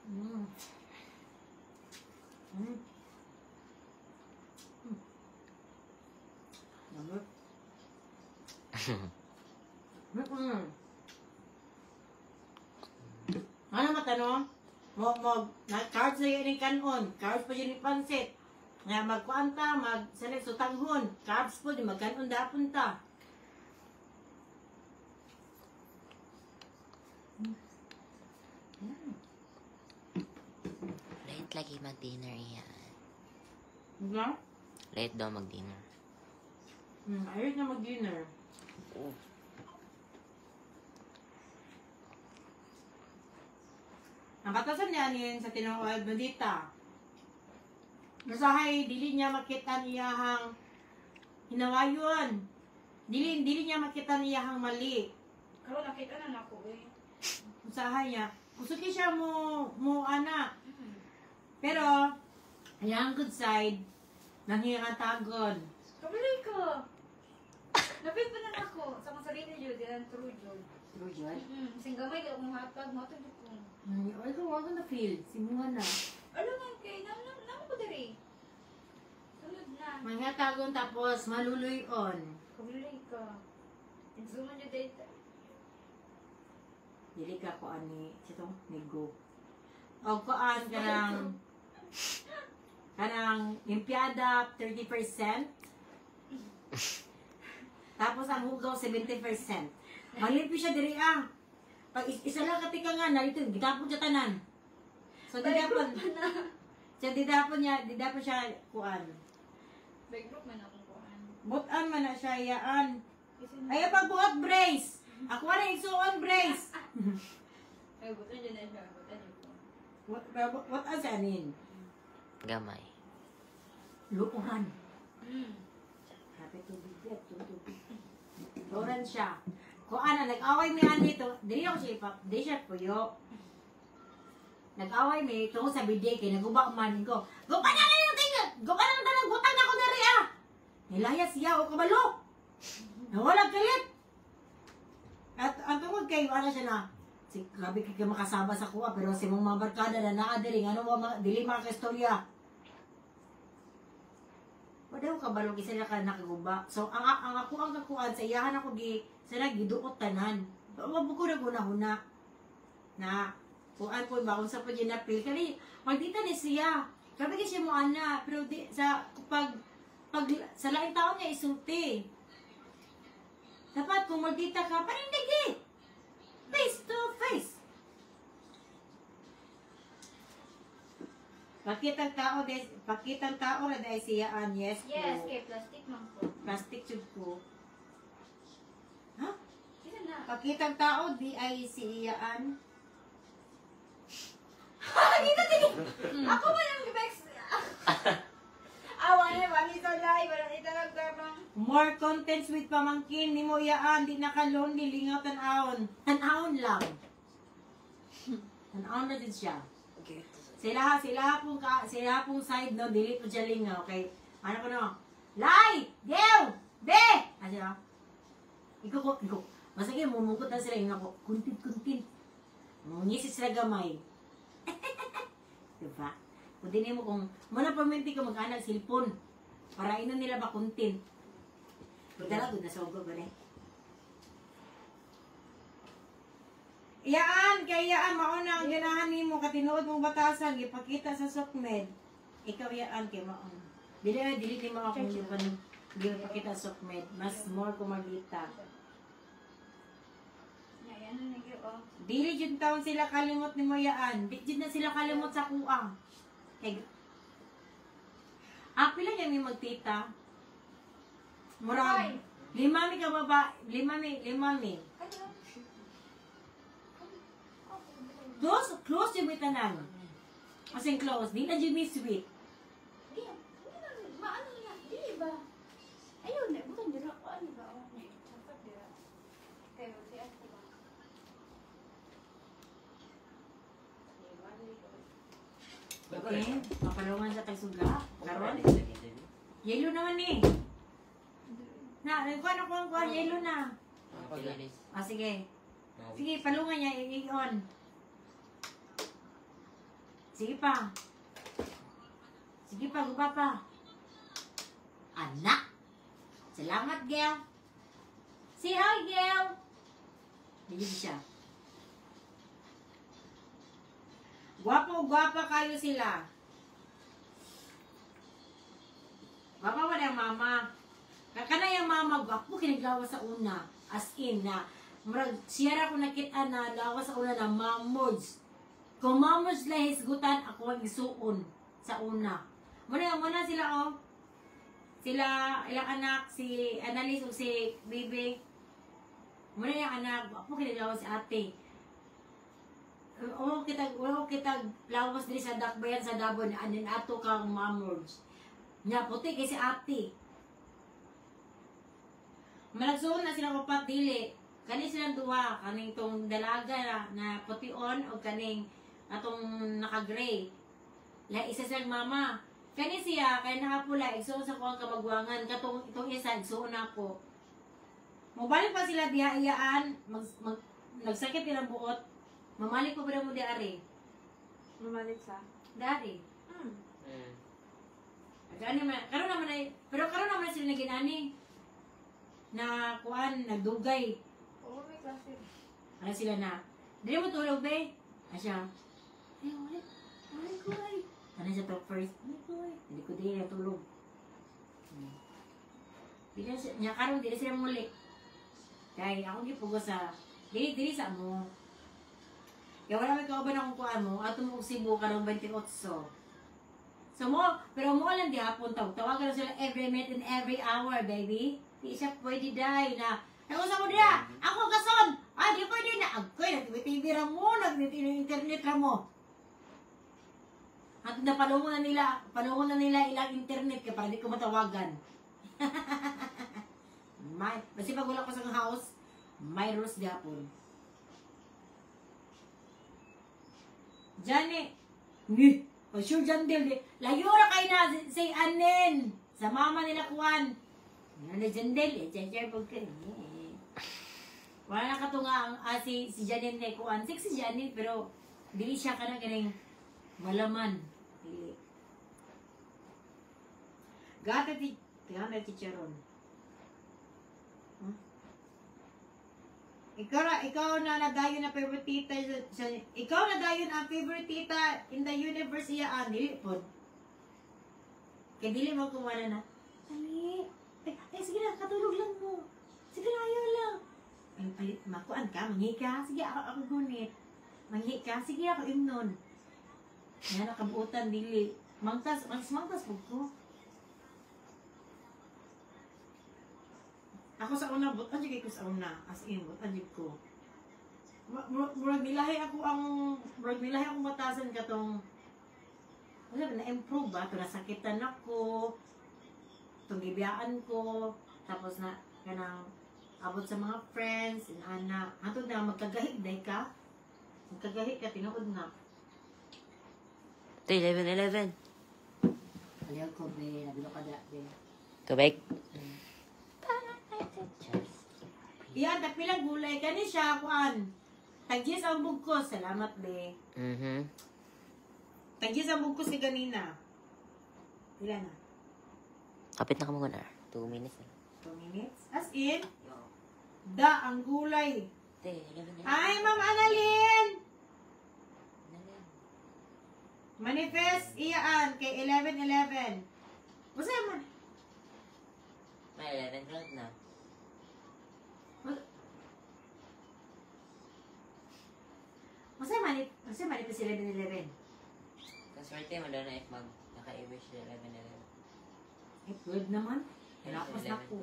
Mm. Mm. Mm. Lamot. Ano matanong? Nag-cards na yun yung kanon. Cards pa yun yung pansit. Nga magkuanta, mag-select so tanghon. Cards po, di magkanon dapon ta. Late lagi mag-dinner yan. Diba? Late daw mag-dinner. Ayos na mag-dinner. Ang batasan niya niyan sa tinuod bandita. Masahay, dili niya makita niyahang hinawayon. Dili niya makita niyahang mali. Karon nakita na nako eh. Usahay niya. Kusuki siya mo ana. Pero, ang good side, nangyayatagon. Kabili ko. Lapit pa na ako. Sa mga sarili yun, di lang true yun. True, Joy? Sing gamay, di akong hatag, matag ko. Ay, kung wag na feel. Simuha na. Ano nga kay, naman ko diri. Sunod na. Mangyatagon tapos maluluyon. Kabili ka. Insuman yung data. Dili ka ko ani, sitong nego. O koan kanang limpiada 30%. Tapos ang hugaw 70%. Malimpi siya diri ah. Pag isa lang katika nga na ito, gitapon siya tanan. So didapon. Didapon siya kuan. Backgroup man akong kuhaan. Butan man na siya yaan. Ay pagbuhat brace. Ako na igsuon brace. Ay, butan dyan na siya. Butan yun po. What as anin? Gamay. Luuhan. Happy to be dead, Loran siya. Kung ano, nag-away mi dito, dili ako siya ipap, di siya puyo. Nag-away mi, tungkol sa bidet, kaya naguba man ko. Gupa na lang yung tingin! Gupa na lang talang butang ako na rin ah! Nilaya siya o kabalo! Nawalag kalit! At ang tungkol kayo, ano siya na, grabe kayo makasaba sa kuha, pero si mong mga barkada na naadiling, ano ba, dili mga kastorya. Wala ko kabalo kasi na ka nakaguba. So, ang ako ang kakuan, sa iyahan ako sila giduot tanan. Wabo ko na guna-huna. Na, kuan po, bakong sa pagyan na pil. Kani, magdita ni siya. Kabi kasi mo ana, pero pag sa laing taon niya isulti. Dapat kung magdita ka, panindig face to face. Pakitang tao na dahil siyaan, yes Yes, po. kay plastic man po. Plastic tube ko. Ha? Isa na. Pakitang tao, di ay siyaan. Ako ba yung gibex? Awa niya, wani sa live. Walang italag gabang. More contents with pamangkin, ni mo iyaan, di nakalonely, lingaw tan-aon. Tan-aon lang. Tan-aon na din siya. Sila pong side no, dili po siya lingaw. Okay? Ano ko no? Lai! Dew! Be! Ano no? Iko. Masakit, mumukot na sila. Yung ako, kuntit. Ngisis sila gamay. Diba? Kung din mo kung, muna paminti ka mag-anak silpon. Para ino nila ba kuntin. Kung talaga, na sogo ba na Iyaan, kaya mauna ang ganahan ni mo, katinuod mong batasan, ipakita sa SOCMED. Ikaw yaan kay mauna. Dili ni mga kung hindi ipakita sa SOCMED. Mas more kumagita. Yan na nagyo, oh. Dili jud taon sila kalimot ni mo yaan. Di jud na sila kalimot sa kuang. Pila niya may magtita. Murag. Limami ka baba. Limami. Close yung tanan. Kasing close. Di na Jimmy sweet. Maano niya? Di ba? Ayun, bukan dira ko. Ano ba? In. Mapalungan sa tagsuga. Karon. Yellow naman eh. Na, kuha, yellow na. Sige. Sige, palungan niya, i-on. Sige pa. Sige pa, guba pa. Anak! Salamat, Gel. Say hi, Gel. Hindi siya. Gwapo-gwapa kayo sila. Gwapa mo na yung mama. Kana yung mama, gwapo kinaglawa sa una. As in na, murag siyara ko nakita na lawa sa una na mamods. Kung mamods lang hisgutan, ako ang isuon sa una. Muna sila oh. Sila, ilang anak, si Annalise o si Bibi. Muna yung anak, gwapo kinaglawa si ate. Oo, kitag lawas diri sa dakbayan sa Davao na anin ato kang mamods. Nya puti kay si ate. Malagsuon na sila upat dili. Kani silang duha, kaning tong dalaga na pution o kaning atong naka-gray. La isa silang mama. Kani siya kay nakapula igsuon sa kuang kamagwangan katong itong isa igsuon ako. Mobalik pa sila diha iyaan, nagsakit ilang buot. Mamalik pa ba mo diari? Mamalik sa? Dari. Karon naman ay, pero karon naman sila naginani na kuan nagdugay. Oo, may klase. Ano sila na? Dili mo tulog be? Asya. Ay, wala ko ay. Ano siya to first? Wala ko ay. Hindi ko din natulog. Niya karon dili sila muli. Kaya ako gipugo sa dili sa mo. Kaya wala may kauban akong kuan mo, ato mo Cebu karong 28. So mo, pero mo lang di hapon tawagan na sila every minute and every hour, baby. Di siya pwede dahil na, nakusa ko diya, ako kason, di pwede na, agkoy, nag-TV ra mo, nag-internet ra mo. At napalungon na nila ilang internet kaya para di ko matawagan. Kasi pag wala ko sa house, may rules di hapon. Jani, o sure dyan din, layo ra kayo na, say anin, sa mama nila kuwan. Ano dyan din, dyan pag ka, wala na katunga si Janine na kuwan, si Janine, pero dili siya ka na ganing malaman. Dili. Gata ti, tingnan na chicharon. Ikaw na nadayon na favorite tita ikaw na dayon ang favorite tita in the universe iya dili pod. Kay dili mo kumana na. Ay, sige na, katulog lang mo. Sige na, ayaw lang. Ay, makuan ka, manghi ka. Sige, ako gunit. Manghi ka, sige ako imnon. Yan, nakabuutan, dili. Mangtas po ko. Ako sa una, butan dyan ko sa una. As in, butan dyan ko. Murag nilahi ako matasan katong na-improve ba? Ito nasakitan ako. Itong gibiyaan ko. Tapos na, kanang abot sa mga friends, inana. Ato na, magkagahig dahi ka. Magkagahig ka, tinuod na. Ito, 11-11. Aliyaw ko, be. Nabilo ka da, be. Tubig. Iyan, tapilang gulay. Kani siya, kuan. Tagyes ang bugkos. Salamat, be. Tagyes ang bugkos ni kanina. Ilan na? Kapit na ka muna. 2 minutes na. 2 minutes? As in? Da, ang gulay. Ay, Ma'am Annalyn! Manifest, iyaan, kay 11-11. Masaya man. May 11-12 na. Masaya manifest 11-11. Kaswerte mo doon na if naka-wish 11-11. Eh, 12 naman. Hinapos na ko.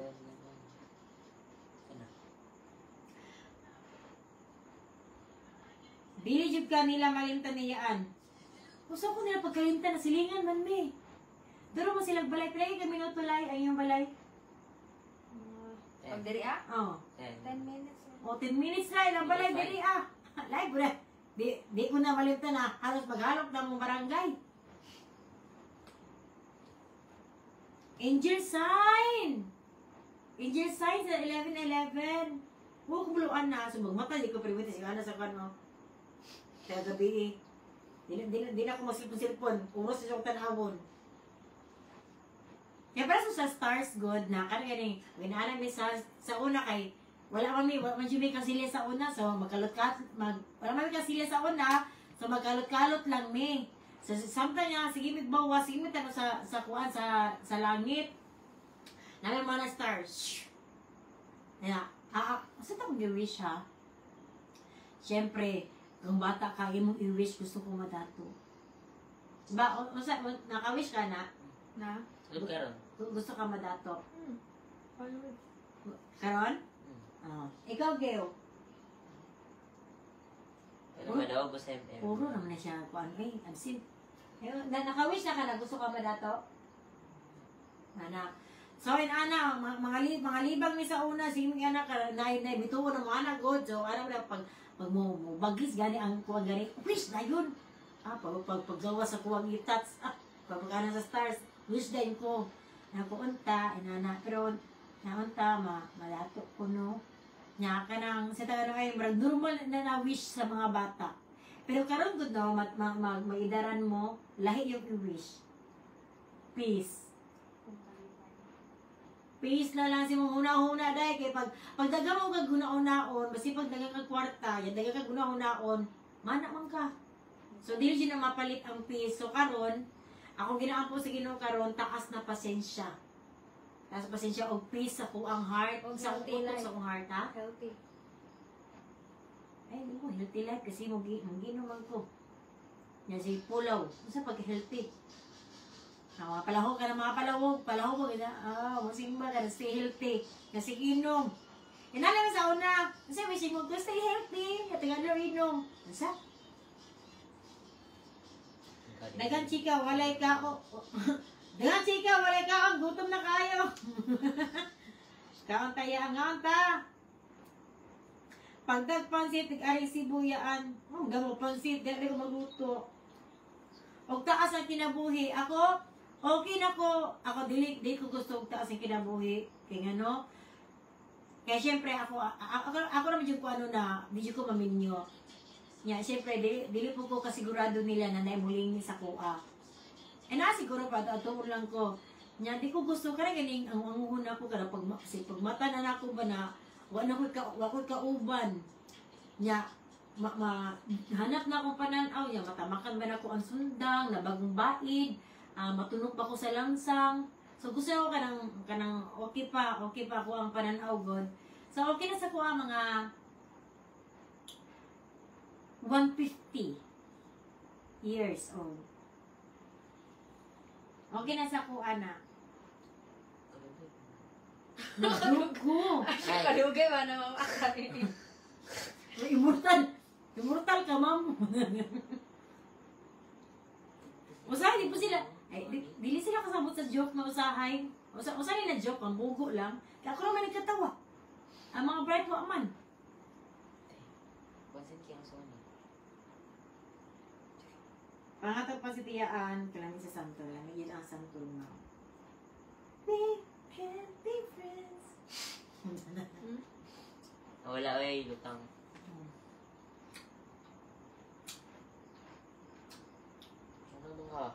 Dili jud ka nila malimtan niyaan. Gusto ko nila pagkalimtan na silingan man me. Duro mo silang balay. Pila ka minuto lay ang iyong balay? Pag diri ah? Oo. 10 minutes. O 10 minutes lay ang balay diri ah. Lay bura. Di ko na malimtan na halos maghalok na mong barangay. Angel sign! Angel sign sa 11:11. Huwag kumuluan na. So, magmata, di ko private. Sige, sa kano. Kaya gabi Di na ako masilpon-silpon. Uros sa tanawon. Kaya para sa stars good na, ganing, winaanan mi sa una kay, wala man may kasilya sa una, so wala man may kasilya sa una, so magkalot-kalot lang mi. So, samtang niya, sige magbawa, sige magtanong sa kuan, sa langit. Namin mga stars. Kaya, asa itong i-wish ha? Siyempre, kung bata ka, imong i-wish, gusto ko madato. Ba, naka-wish ka na? Na? Karon. Gusto ka madato? Follow. Karon? Ikaw, Geo. Ano ba daw? Basta MM. Puro naman na siya. Kuan ay, absent. Naka-wish na ka na, gusto ka madato? Anak. So, mga libang ni sa una, sige mga anak, bituo ng mga anak god. So, alam na, pag mo bagis, gani ang kuwag gani, wish na yun. Paggawa sa kuwag itats, pagpagana sa stars, wish din ko. Napuunta, inana, pero naunta, malato ko, no. Nya ka nang, sa taga ay, normal na wish sa mga bata. Pero karon good, no, maidaran mo, lahi yung i-wish. Peace. Peace na lang si mong una-una dahil kay pag daga mo kag una-unaon, basi pag daga kag kwarta, yan daga kag una-unaon, mana man ka. So dili siya na mapalit ang peace. So karon, akong ginaampo sa Ginoo karon, taas na pasensya. Taas na pasensya og peace sa kuang heart, sa healthy utok life. sa kuang heart ha. Healthy. Ay, di mo healthy life kasi mo ginuman ko. Yan si pulaw. Sa pag healthy. Mga palahog ka na mga palahog mo gina. Masimba ka na stay healthy. Kasi inom. Yan naman sa una. Kasi wishing mo ko stay healthy. At nga inom. Nasa? Dagan chika, walay ka. Dagan chika, walay ka. Ang gutom na kayo. Kaon tayo ang ta. Pagdag pansit, tig-aring sibuyaan. Gamo pansit, dali ko magluto. Og taas ang kinabuhi. Ako, okay na ko. Ako dili ko gusto og taas ang kinabuhi. Kaya ano? Kaya syempre ako naman yung ko ano na, di ko maminyo. Nya, syempre dili po ko kasigurado nila na naimuling sa kuha. Eh na siguro pa ato lang ko. Nya di ko gusto kaya ganing ang una ko kada pag mata na nako ba na wa ko ka uban. Nya hanap na akong pananaw niya, matamakan ba na ko ang sundang, nabagong baid, matunog ba ko sa langsang. So gusto ko kanang okay pa ako ang pananaw god. So okay na sa ko ang mga 150 years old. Okay na sa ko ana. Nagdugo. Kalugay ba naman akarin? Immortal ka, ma'am. Usahay, di po sila. Ay, dili sila kasabot sa joke na usahay. Usahay nila joke, ang bugo lang. Kaya ako naman nagkatawa. Ang mga bright mo, aman. Pansin kiyang Sony. Pangatag pa si Tiyaan, kailangan sa Santol lang. Yun ang Santol na. We can be friends. Wala, lutang. Ano ka?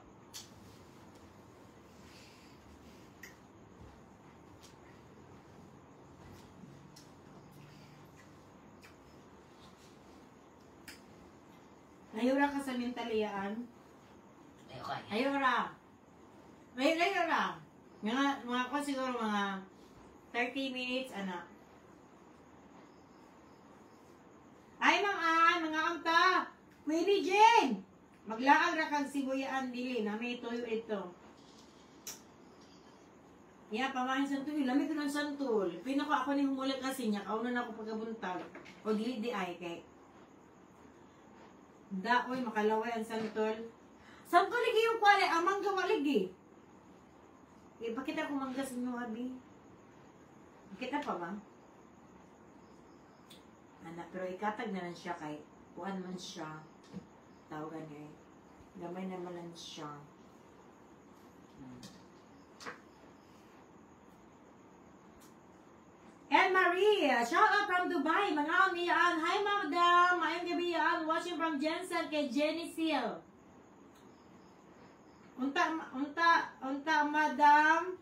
Ayura ka sa mentaliyaan. Okay. Ayura. Ayura. Mga ko siguro mga 30 minutes, anak. Ay, mga amta. Queenie Jane. Maglaag ra kag sibuyaan dili na may tuyo ito. Ya, pamahin sa tuyo. Lamig ko ng santol. Pinako ako ni humulag kasi niya. Kauna na ako pagkabuntag. O dili di ay kay. Daoy, makalaway ang santol. Santol ligi yung kwale. Amang gawa ligi. Ipakita ko manggas mo, abi. Kita pa ba? Anak, pero ikatag na lang siya kay kuan man siya. Tawagan niya eh. Gamay naman lang siya. And Marie, shout out from Dubai. Mga niyaan. Hi, madam. Mayong gabi yan. Watching from Jensen kay Jenny Seal. Unta, madam.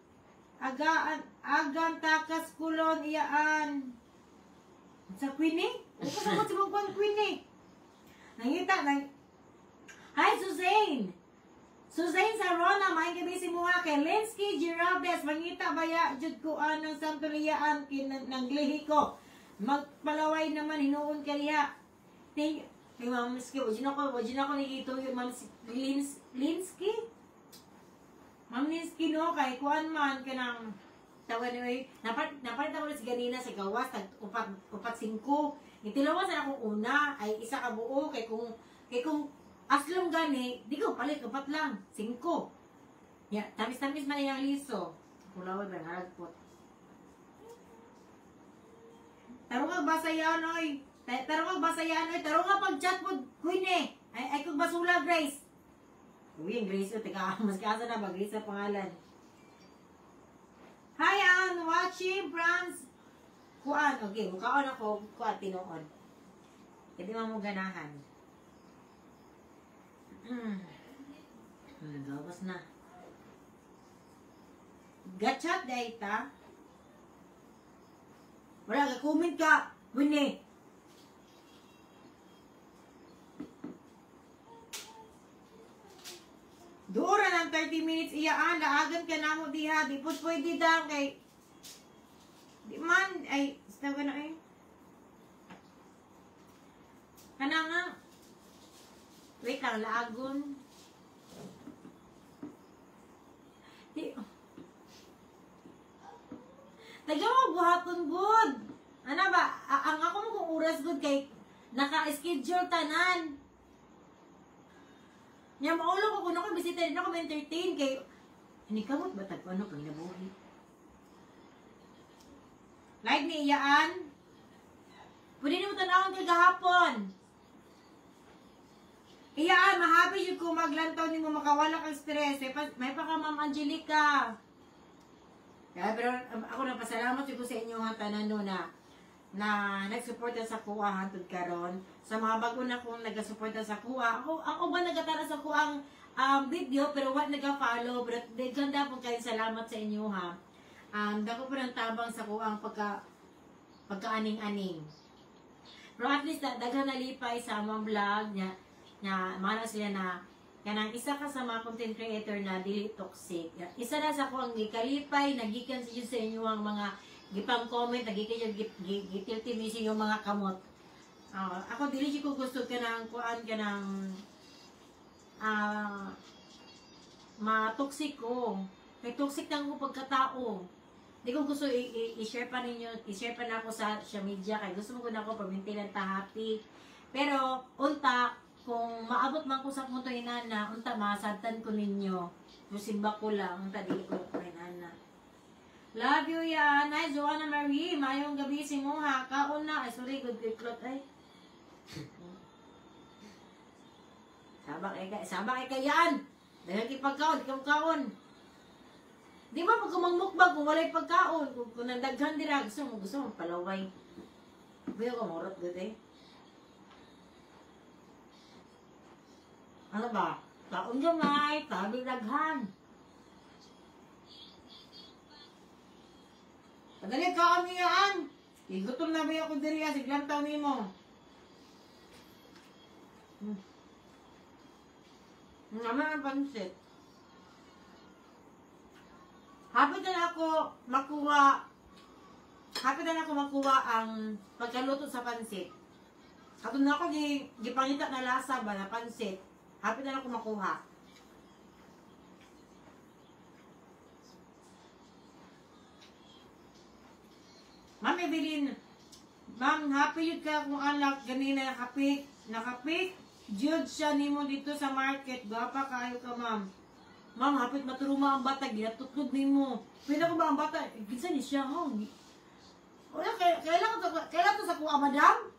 Agan takas kulon iyaan. Sa Queenie? Kasama si Bugwan Queenie. Nangita, Hi, Suzanne. Suzanne Sarona, may gabi si Muha kay Linsky Giraldes. Mangita baya, jud ko anong santuliyaan kinanglihi ko. Magpalaway naman, hinuon kaya. Thank you. Kay Ma'am Linsky, wajin ako nikito yung Ma'am Linsky? Ma'am Linsky, no, kay kuan man ka ng tawa ni napalit ako si ganina sa gawas, upat 5. Itilawas na akong una, ay isa ka buo, kay kung aslong gani, di ko palit, 4 lang, 5. Yeah, tamis-tamis man yung liso. Kulaway ba, haragpot. Tarong nga basayan, oy. Tarong nga pag-chat mo, Queen eh. Ay kung basula, Grace. Uy, yung Grace, teka, mas kasa na ba, Grace sa pangalan. Hi, Ann, watching France. Kuan, okay, mukhaon ako, kuan, tinoon. Hindi mo ganahan. Gawas na. Gachat data. Wala ka comment ka, Winnie. Doon ng 30 minutes iyaan, laagan ka na mo diha, di po pwede daw kay di man ay stawa na eh. Kana nga. Wait lang, laagon. Tagaw buhaton good. Ano ba? Ang ako mo kung oras good kay naka-schedule tanan. Nya maulo ko kuno ko bisita din ako entertain kay hindi kamot ba tag ano pag nabuhi. Like ni iyaan. Pwede ni mo tanawon kay gahapon. Iyaan, mahabi yun ko maglantaw ni mo makawala kang stress. May pa ka, Ma'am Angelica. Kaya, pero ako napasalamat yun ko sa inyo ha, tanan no, na nagsuporta sa kuha hantod karon. Sa mga bago na kong nagasuporta sa kuha. Ako ba nagatara sa kuha ang video, pero what nag-follow. But ganda po kayo, salamat sa inyo ha. Dako po ng tabang sa kuha ang pagka-aning-aning. Pero at least, daghan nalipay sa amang vlog niya. Na mana sila na kanang isa ka sa mga content creator na dili toxic. Isa na sa ko ang gikalipay, nagikan sa sa inyo ang mga gipang comment, nagikan yung gitiltimisi yung mga kamot. Ako dili ko gusto ka ng kuan ka ng ma-toxic ko. May toxic na ako pagkatao. Di ko gusto i-share pa ninyo, i-share pa na ako sa media kay gusto mo ko na ako pamintilan ta happy. Pero unta kung maabot man ko sa punto inana, unta masabtan ko ninyo. Musimba ko lang, unta dili ko ko inana. Love you ya. Nice Joanna Marie. Mayong gabi si Moha. Kaon na. Ay, sorry, good clot ay. Sabak ay yan. Dahil kipagkaon, di ka kaon. Di ba pag kumangmukbag kung walay pagkaon, kung nandaghan dira, gusto mo palaway. Bayo ka morot good eh. Ano ba? Taon gamay, tabi daghan. Padali ka kami yan. Igutom na ba ako diri yan? Siglang taon mo. Naman ang pansit. Hapit na ako makuha ang pagkaluto sa pansit. Ato na ako gipangita na lasa ba na pansit. Hapit na ako makuha. Ma'am Evelyn, ma'am, happy yun ka kung anak ganina nakapik. Jud siya nimo dito sa market. Gapa kayo ka, ma'am. Ma'am, hapit maturuma ang bata. Ginatutlog nimo. Pwede ko ba ang bata? Gisa ni siya, ho. Wala, kailan to sa kuha, madam?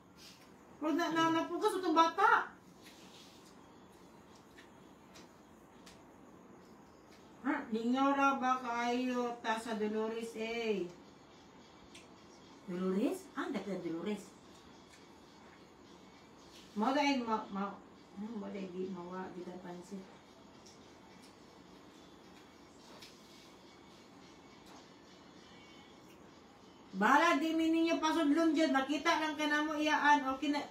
Pero napugas itong bata. Lingaw ra ba kayo ta sa Dolores eh? Dolores? Ah, dapat Dolores. Mo dahil mo dahil di mawa di tayo pansin. Bahala di mi ninyo pasudlong dyan. Makita lang ka na mo iyaan. Okay na.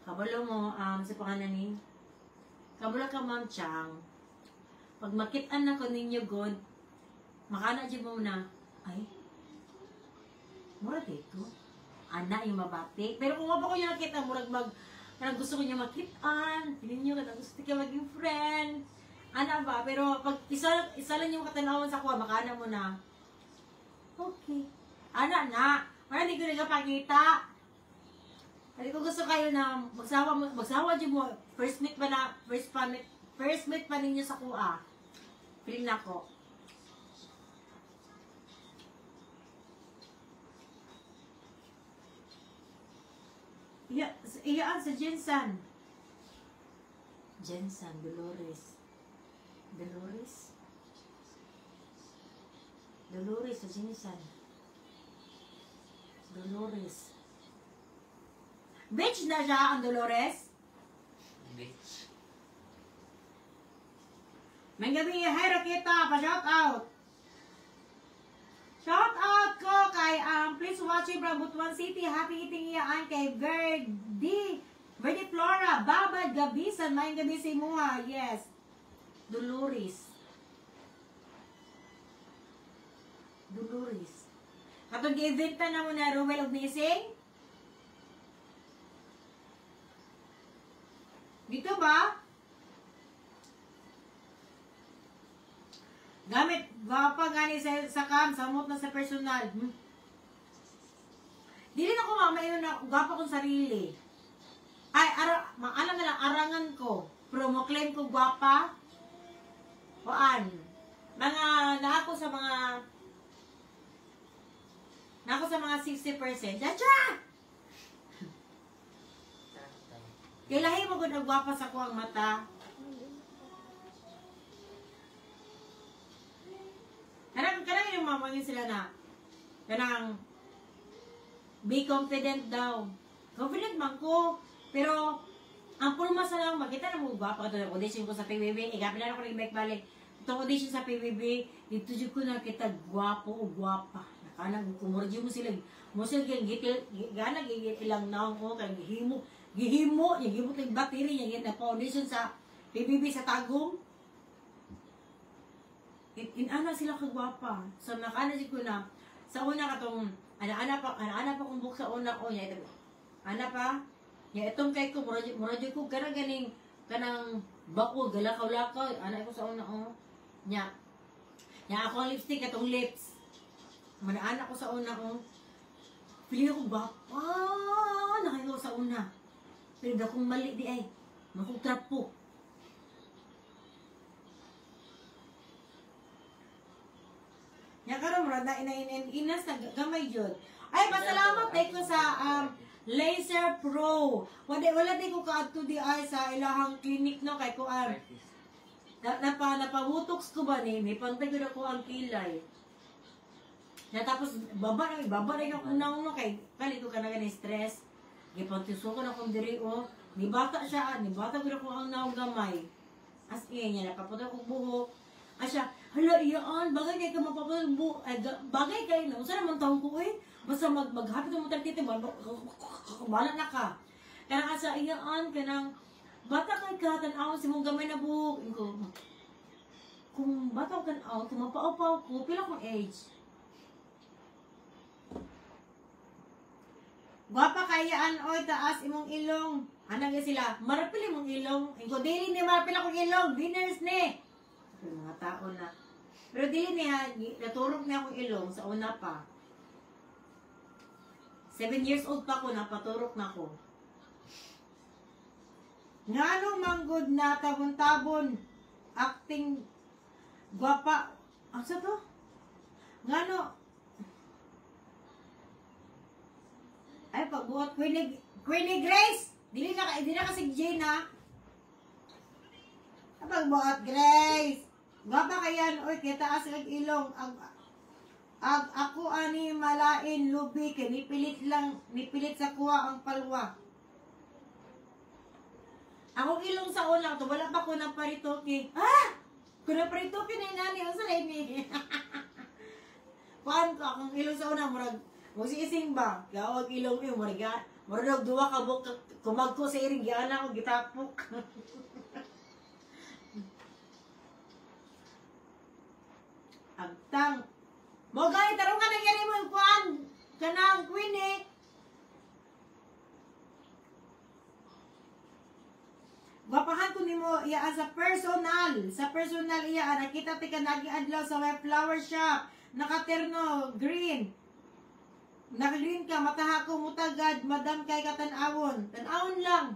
Kabalo mo, sa pangalan ni. Kabalo ka, Ma'am Chang. Pag makitaan na ko ninyo, God, makana dyan mo na, ay, mura dito. Ana yung mabati. Pero kung wapa ko yung nakita, parang gusto ko niya makitaan. Pinin nyo, katang gusto ka maging friend. Ana ba? Pero pag isa lang yung katanawan sa kuha, makana mo na, okay. Ana na. Wala hindi ko nagpakita. Hindi ko gusto kayo na magsawa dyan mo. First meet pa ninyo sa kuha. Piling na ko. Iyaan sa Jensan. Jensan, Dolores. Dolores sa Jensan. Dolores. Bitch na siya ang Dolores? Bitch. May gabi, hi Rakita, pa-shout out. Shout out ko kay, please watching from Butuan City. Happy eating iyaan kay Verdi Flora, Babad Gabisan, may gabi si Muha, yes. Dolores. Katong gi-eventa na mo na Ruel of Missing? Dito ba? Gamit, gwapa gani sa cam, samot na sa personal. Dili na ko mamayon na gwapa kong sarili. Ay, alam na lang, arangan ko. Pero mo claim ko gwapa. Hoan. Nako sa mga 60%. Chacha! Kailahi mo kung nagwapa sa kuwang mata. Kanang yung mamangin sila na kanang be confident daw. Confident man ko. Pero ang pulma sa lang, makita na mo gwapa ka ito. Audition ko sa PBB. Ikapin na ako nag-back balik. Itong audition sa PBB, dito dyan ko nakita gwapo o gwapa. Nakanang kumuradyo mo sila. Mo sila gana ilang naong ko. Kaya gihimo, yung gihimo ng battery, yung na-foundation sa PBB sa Tagum. Inana sila kagwapa. So, nakana si ko na, sa una katong, ana pa kung book sa una ko, niya ito, ana pa, niya itong kay ko, muradyo ko, ganing, kanang bako, galakaw-lakaw, ana ko sa una ko, niya ako ang lipstick, katong lips, manaan ko sa una ko, pili ako bapa, nakayo sa una. Pero dakong mali di ay. Makugtrap po. Yan karon murad na inas na gamay jud. Ay pasalamat tay ko sa Laser Pro. Wala di ko kaadto di ay sa ilahang clinic no kay ko napabutox ko ba ni may pantay ko ang kilay. Na tapos baba na yung unang no kay ko ka na stress. Gipantiso ko na kong diri o. Ni bata siya, ni bata ko na kong ang naong gamay. As niya, napaputo ko buhok. Asya, hala iyaan, bagay kayo ka mapaputo buhok. Bagay kayo na, usa naman taong ko eh. Basta maghapit mo tagtiti, bala na ka. Kaya asa iyaan, kanang bata kay ka, tanaw si mong gamay na buhok. Kung bata ko tanaw, kung mapaupaw ko, pila kong age. Gwapa kayaan oy taas imong ilong. Anang sila, marapil imong ilong. Ingo dili ni marapil akong ilong, winners ni. Mga tao na. Pero dili niya naturok niya akong ilong sa una pa. 7 years old pa ko napaturok na ko. Nganong manggod na tabon-tabon acting gwapa. Asa to? Ngano ay, pagbuhat, Queenie Grace! Di na kasi Jane, ha? Pagbuhat, Grace! Gwapa ka yan, oy, kita as ilong. ako ani malain lubi kay nipilit sa kuha ang palwa. Ako ilong sa ulang to wala pa ko na paritoke. Ko na paritoke na nani unsa na ini. Kuan ko akong ilong sa una murag mo si ising ba? Gawag ilong yo murag duwa ka buk kumagko sa iring giana ko gitapok. Agtang mo gay tarong nga nangyari mo yung kuan kanang queen eh. Gapahan ko nimo iya sa personal iya nakita ti ka nagi adlaw sa may flower shop nakaterno green. Naka-green ka mataha ko mutagad madam kay katanawon. Tanawon lang.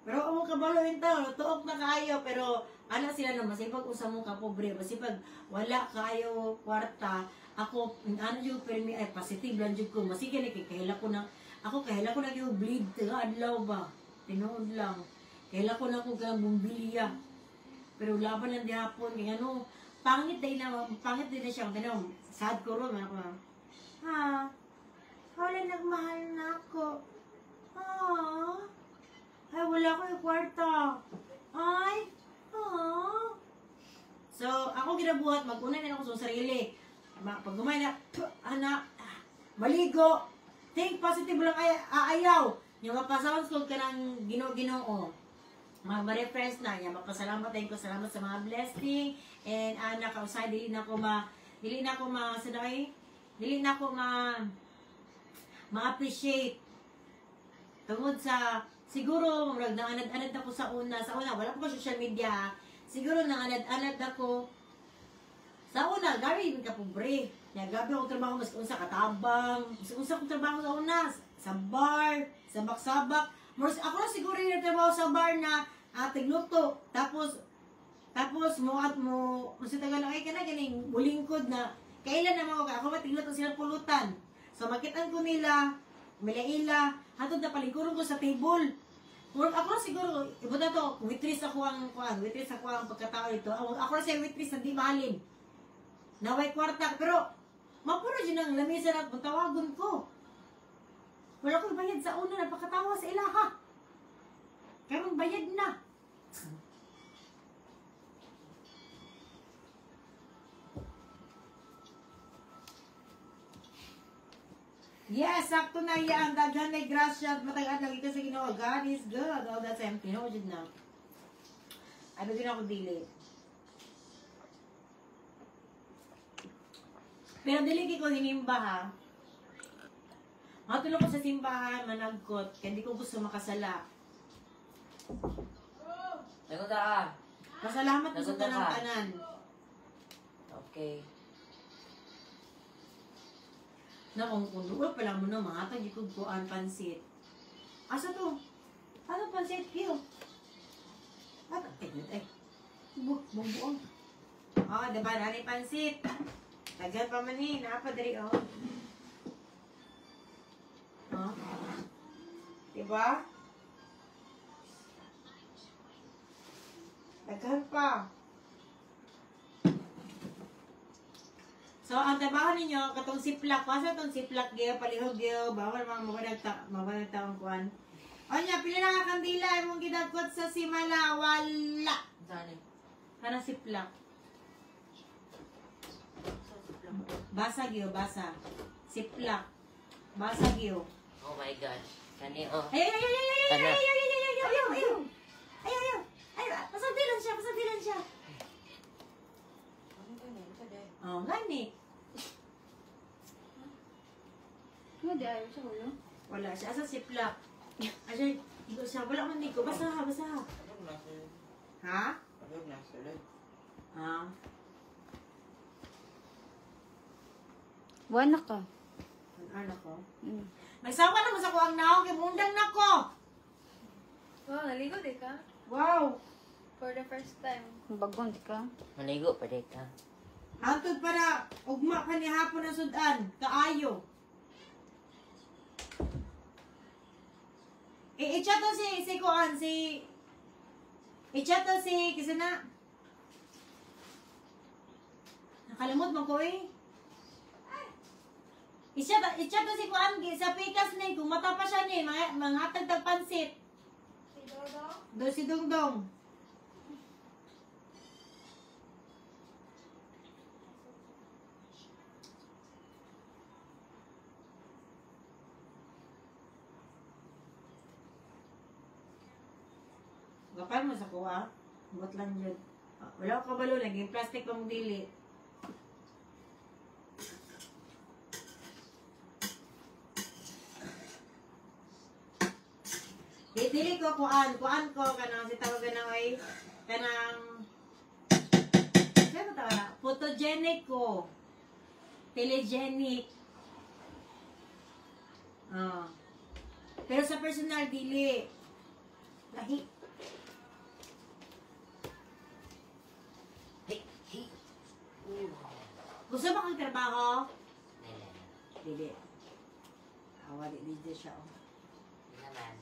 Pero amo kabaloin to, tuok na kayo pero ana sila na masipag usa mo ka pobre, masipag wala kayo kwarta. Ako ano yung permi ay positive lang jud ko. Masige ni kahila ko na yung bleed nga adlaw ba. Tinuod lang. Kahila ko na ko gang bumbilya. Pero laban lang dihapon kay ano, pangit din na siya tanong. Sad ko ro man ako. Wala nagmahal na ako. Ay, wala ko yung kwarta. So, ako ginabuhat, mag-una na ako sa sarili. Pag gumay na, maligo. Think positive lang ayaw. Yung mapasawan ko ka ng ginoo. Ma-refresh na niya. Mapasalamat tayo ko. Salamat sa mga blessing. And, nakausay, dili na ako ma-appreciate. Tungod sa, siguro, nanganad-anad ako sa una, wala ko social media, siguro nanganad-anad ako, sa una, gabi ka pobre. Gabi ako trabaho, mas unsa katabang, mas unsa akong trabaho sa una, sa bar, sa baksabak. Ako na siguro yung trabaho sa bar na tigluto. Tapos sa Tagalog, ay ganing, bulingkod na, kailan naman ako matigluto silang pulutan. So, makitaan ko nila, ila, hatod na palingkurong ko sa table. Ako na siguro, iba na to, waitress ako ang pagkatao ito. Ako na siya waitress na di mahalin. Naway kwarta, pero, mapuro dyan ang lamisa na tawagon ko. Wala ko bayad sa una, napakatawa sa ilaha. Karong bayad na. Yes, sakto na yan. Daghan na grasya at matag lagi ka sa Ginoo. God is good. All that time. Tinood yun na. Ano din ako dili. Pero dili ko hinimba ha. Matulog ko sa simbahan, managkot. Kaya hindi ko gusto makasala. Nagunta ka. Pasalamat ko sa tanang tanan. Okay. Na kung doon pala mo na mga tagikog ko ang pansit. Asa to? Ano pansit? Hiyo. Bumbuong. Diba? Nani pansit. Tagal pa man eh. Napadari Diba? Tagal pa. So, ang trabaho ninyo, katong siplak, pasa itong siplak gyo, palihog gyo, bawal mga mabanag taong kuhan. O niya, pili na nga kandila, mong gidagkot sa simala, wala. Saan eh? Kanang siplak. Basa gyo, basa. Siplak. Basa gyo. Oh my gosh. Kani, oh. Ayaw! Pasabilan siya. Gani. Ano di ayaw siya ulo? Wala siya. Asa siplak. Asya, wala man di ko. Basa. Pagod na sila. Ha? Pagod na sila. Buwan ka. Ano ko? Nagsawa naman sa kuwang naong. Kimundang na ko. Wow, naligo di ka? Wow. For the first time. Bagong di ka. Maligo pa rin ka. Hantod para ugma pa ni hapon ang sudan. Kaayo. I-chat to si kasi na nakalimot mo ko eh. Isya to si Kuan sa pikas ni kung mata pa siya ni mga tagpansit. Si Dodo. Do si Dongdong. Gapan mo sa kuha. Buat lang yun. Wala ko kabalo, naging plastic pang dili. Dili ko kuan ko kanang si tawag na ay kanang ano tawag photogenic ko. Telegenic. Pero sa personal dili. Lahi. Gusto mo kang trabaho? Dili. Awa di siya. Hindi naman.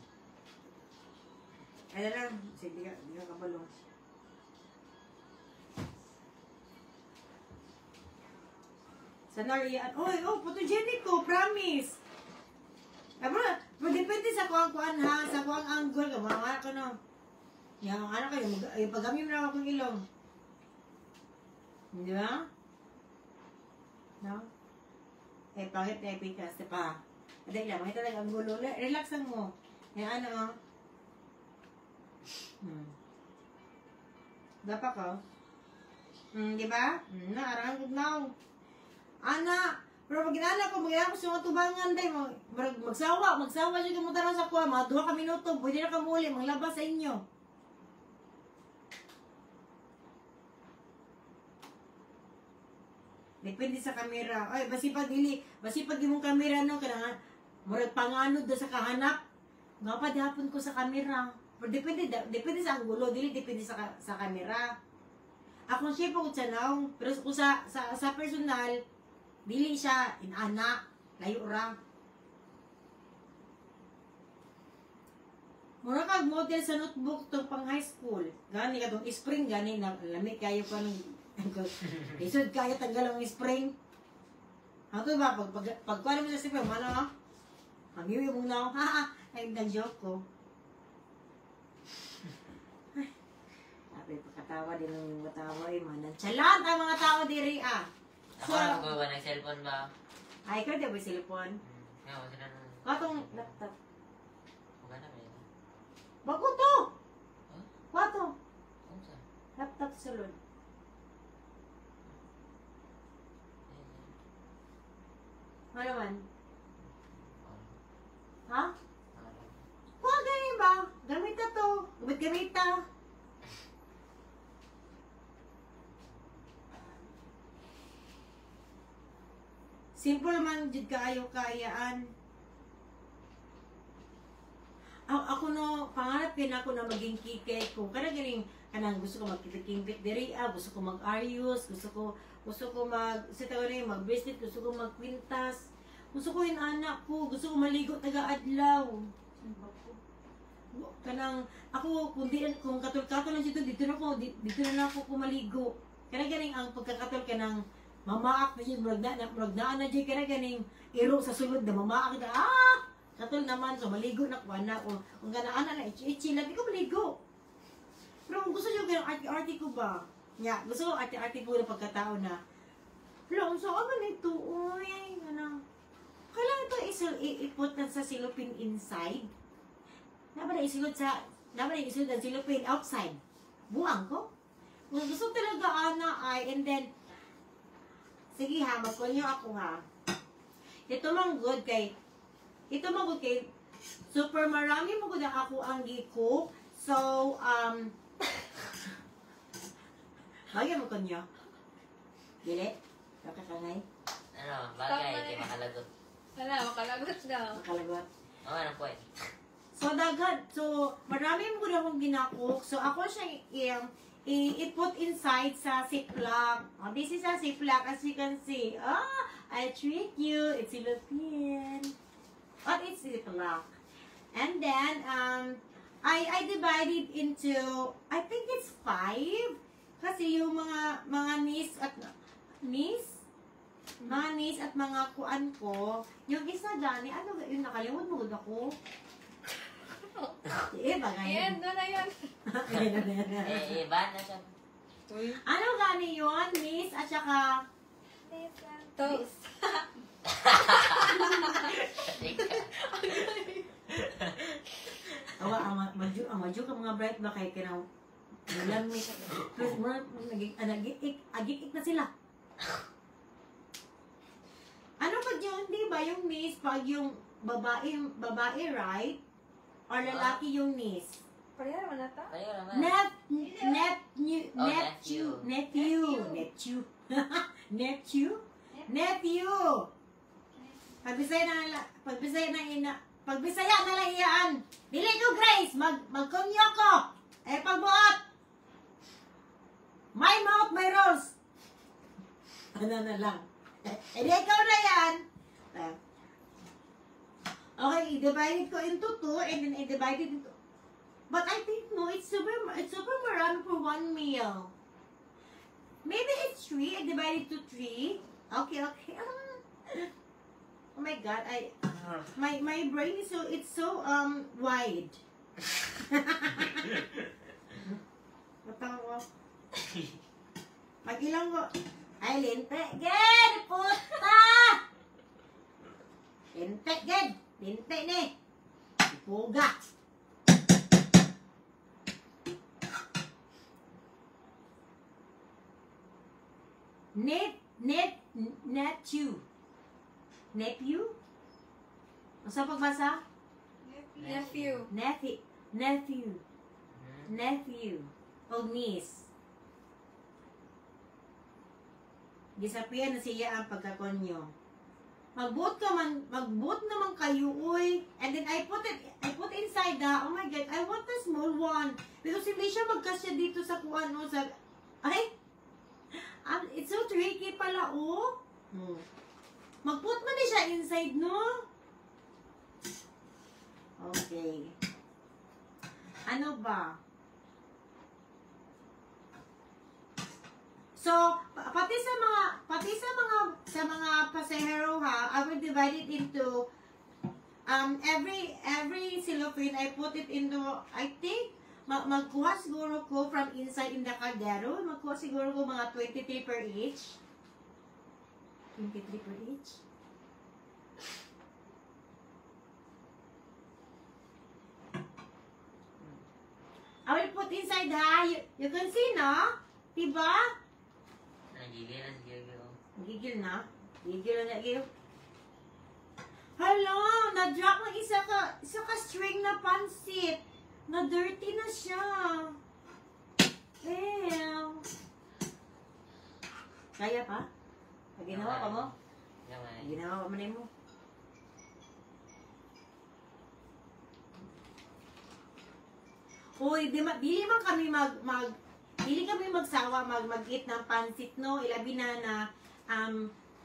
Ano lang, sige, di ka kabalo. Sa nariyan, photogenic ko, promise. Pero depende sa kuang ha, sa kuang angle ka, mga anak ko no. Yung anak ko, yung paggamit mo na akong ilong. Di ba? No? Pangit na epikas, diba? Adek lang, makita lang ang gulo. Relax lang mo. Yung ano, Dapat ka? Di ba? Naarang gugnaw. Ana, pero pag ginala ko, mag-ilang ko sa mga tubangan, day, magsawa siya kamutaraw sa kuha, mga 2 ka minuto, pwede na ka muli, maglabas sa inyo. Depende sa kamera. Ay, basi pag imong kamera, no, kailangan, murag panganod do sa kahanap. Nga pa, dihapon ko sa kamera. Pero depende sa anggulo, depende sa kamera. Ako siya po kutsanaw, pero kung sa personal, dili siya inana, layo ra. Mura kag model sa notebook tong pang high school. Gani ka tong spring gani na lami kayo pa nung isod kaya tanggal ang spring. Ato ba pag kuha mo sa spring, ano? Ang hiwi mo na, ay nag-joke ko. Sabi, pagkatawa din ng mga tao, manantsalan ang mga tao diri, Ako lang ko ba nag-cellphone ba? Ay, ikaw di ba yung cellphone? Nga, sila na. Katong laptop. Huwag na ba Bago to! Huh? Wato! Kung saan? Laptop sulod. Ano man? Ha? Huwag ganyan ba? Gamita to. Gamita. Simple man jud kaayo kaayaan. Ako no, pangarap din ako na maging kikay ko. Kanang gusto ko magkipikimpit diri, gusto ko mag-arius, gusto ko mag-bracelet, gusto ko magkwintas. Gusto ko yung anak ko, gusto ko maligo taga-adlaw. Ako, kung katol-katol lang dito na ako kumaligo. Kanang ang pagkakatol ka ng mamaak na siya, muragdaan na siya, kanang iro sa sulod na mamaak na, katol naman, so maligo na ko, anak, o kung ganaan na, ichi, lagi ko maligo. Pero kung gusto nyo, ganang arte-arte ko ba? Nga, gusto ko arte-arte ko na pagkatao na, pero so, ano nito, uy, kailangan ito i-put na sa silupin inside. Dapat na isulod ang silupin outside. Buang ko. Kung gusto talaga, and then, sige ha, magkunyo ako ha. Ito mang good kay, super marami mo good ako ang gi-cook. So, bagay mo kunyo. Dili? Kakakangay? Ano, bagay, kay makalagot. Wala, makalagot daw. Makalagot. Oo, ano po eh. So, marami mo good akong ginacook. So, ako siya i-put inside sa Ziploc. This is a Ziploc, as you can see. I treat you. It's Philippine. It's Ziploc. And then, I divided into, I think it's 5. Kasi yung mga niece, Mga niece at mga kuan ko, yung isa dyan, ano yung nakalimot mo ako? Iba nga Ayan, yun. doon na yun. Iba na siya. Ano gani yun, niece at saka Toast. awa ang madyo ka mga bright ba kay kinaw lamig plus mo nagik na sila. Ano ba yung di ba yung niece pag yung babae right or lalaki yung niece? Pareha naman na ta? Kayo naman. Nephew. Pagbisaya na lang iyaan. Dili ko Grace, magkunyo ko. Pagbuot. My mouth, my rules. Ano na lang. Di ikaw na yan. Okay, i-divide ko into 2 and then i-divide it into... But I think no, it's super marami for one meal. Maybe it's 3. I divide it to 3. Okay. Oh my God, my brain is so wide. Matawa. Mag-ilang ko. Ay, linte. Ged! Puta! Linte, Ged. Linte ni. Ipuga. Nephew? Masa pagbasa? Nephew. Nephew. O niece. Gisapian na siya ang pagkakonyo. Magbuot naman kayo, uy. And then I put inside oh my God, I want the small one. Because hindi siya magkasya dito sa kuan, no, sa, it's so tricky pala, oh. Mag-put mo na siya inside, no? Okay. Ano ba? So, pati sa mga pasahero ha, I will divide it into every cellophane I put it into, I think magkuha siguro ko from inside in the caldero, magkuha siguro ko mga 23 per each. 23 per each. I will put inside ha. You can see, no? Diba? Gigil na? Gigil na gigil. Hello! Na-drop ng isa ka string na pansit. Na-dirty na siya. Ew. Kaya pa? Pag ginawa pa mo? Ginawa pa mo na mo? Uy, dili kami magsawa mag-eat ng pansit, no? Ilabi na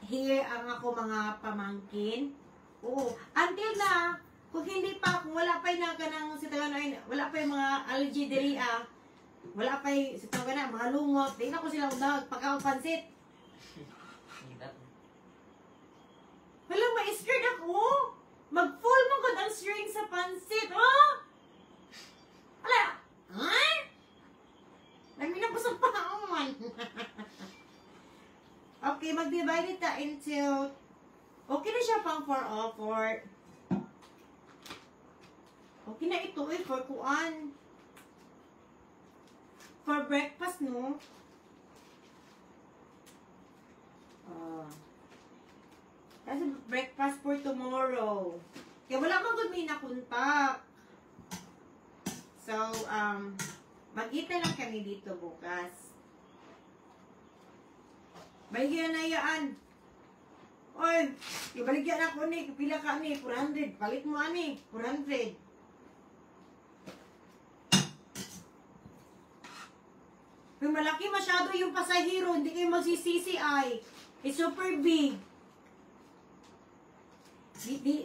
here ang ako mga pamangkin. Oo. Until na, kung wala pa yung wala pa yung mga allergy diri, wala pa yung, mga lungot, di na ko sila pagkapansit. Wala, ma-scared ako. Mag-full mo ko ang string sa pansit, oh! Wala, Lagi na po sa paon. Okay, mag-divide it into... Okay na siya pang for okay na ito for kuan. For breakfast, no? Kasi breakfast for tomorrow. Kaya wala mang good may nakuntak. So, mag-ita lang kami dito bukas. Baligyan na yaan. Oy, ibaligyan ako ni. Kapila ka ni, 400. Palit mo ani, 400. Kung malaki masyado yung pasahero, hindi kayo magsisisi ay. It's super big.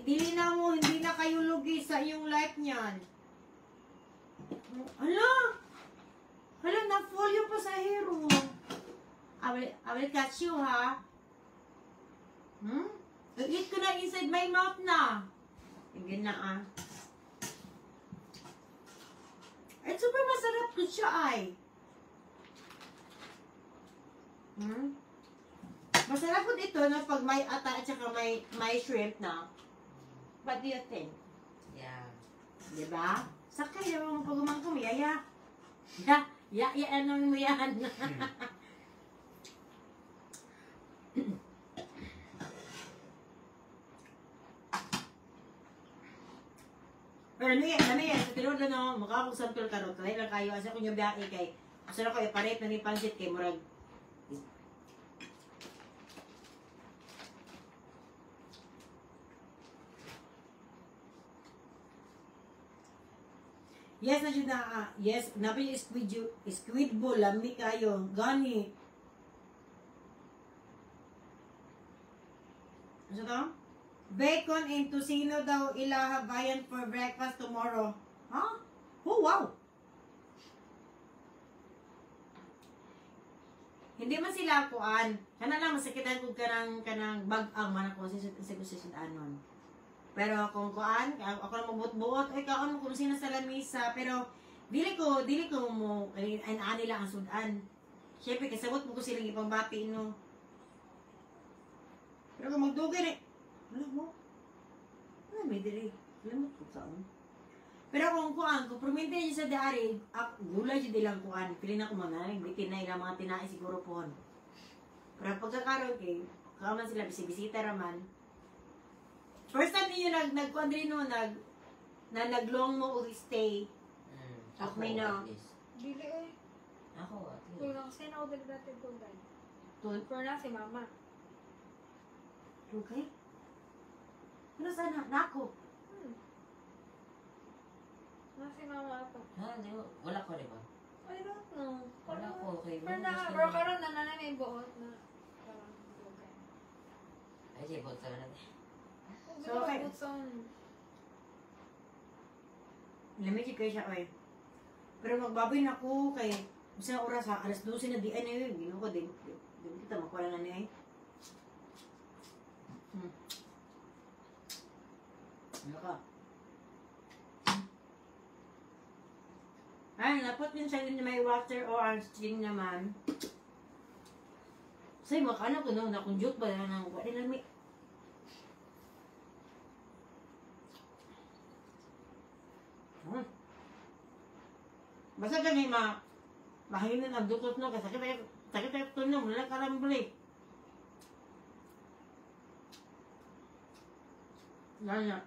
Dili na mo, hindi na kayo lugi sa iyong life niyan. Hala, na full yung pasahero. I will catch you, ha? Nag-eat ko na inside my mouth na. Hindi na ah. At super masarap ko siya ay. Masarap po ito no, pag may ata at saka may shrimp na. What do you think? Yeah. Diba? Sakay naman mo pag umang kumiyaya. Ya, anong mo yan? Pero ano yan, sa tinod lang no, mukha akong sample karot. Kaya lang kayo, asa ko nyo biyahe kay, asa na ko, iparit na ni pansit kay murag. Yes, na siya na, yes, nabi yung squid ball, lambi kayo, gani. Ano to? Bacon and tocino daw ilaha bayan for breakfast tomorrow. Huh? Oh, wow! Hindi man sila kuan. Kana lang masakitan ko kanang bag-ang man ako sa anon. Pero kung kuan, ako lang mabut-buot, ay kaon mo kung sino sa lamisa, pero dili ko mo ani lang ang sudan. Syempre kasabot mo ko silang ipangbati no. Pero kung magdugay eh, alam mo, may dili. Alam mo kung saan. Pero kung kuan, kung prominte niya sa daari, gulay siya dilang kuan. Pili na kumanay, bitin na ilang mga tinai siguro po. Pero pagkakaroon kay, kaman sila bisibisita raman. First time niyo nagkuan rin no, naglong mo o stay. Ako may at na. least. Dili eh. Ako at Kung least. lang sa'yo na ako dati kung dahil. Tun, For na si mama. okay? Ano sana? Nako. Na si mama ako. Ha, di ba? Wala ko, di ba? I don't know. Wala ko, okay. For na, bro, karon na nanay may buot na. Parang okay. Ay, siya, bot sa natin. So, okay. Butson. Lamig kayo siya oy. Pero magbaboy na ako kay sa oras ha, alas 12 na di ay na yun. Gino ko din. Di kita makuha na niya eh. Ano ka? Ay, napot din siya din na may water o ang string naman. Say, makana ko no, nakunjut ba na nang wala lamig. Basta ganyan mahingin ang dukot no, kasi sakit tayo ito no, wala karambli. Lala.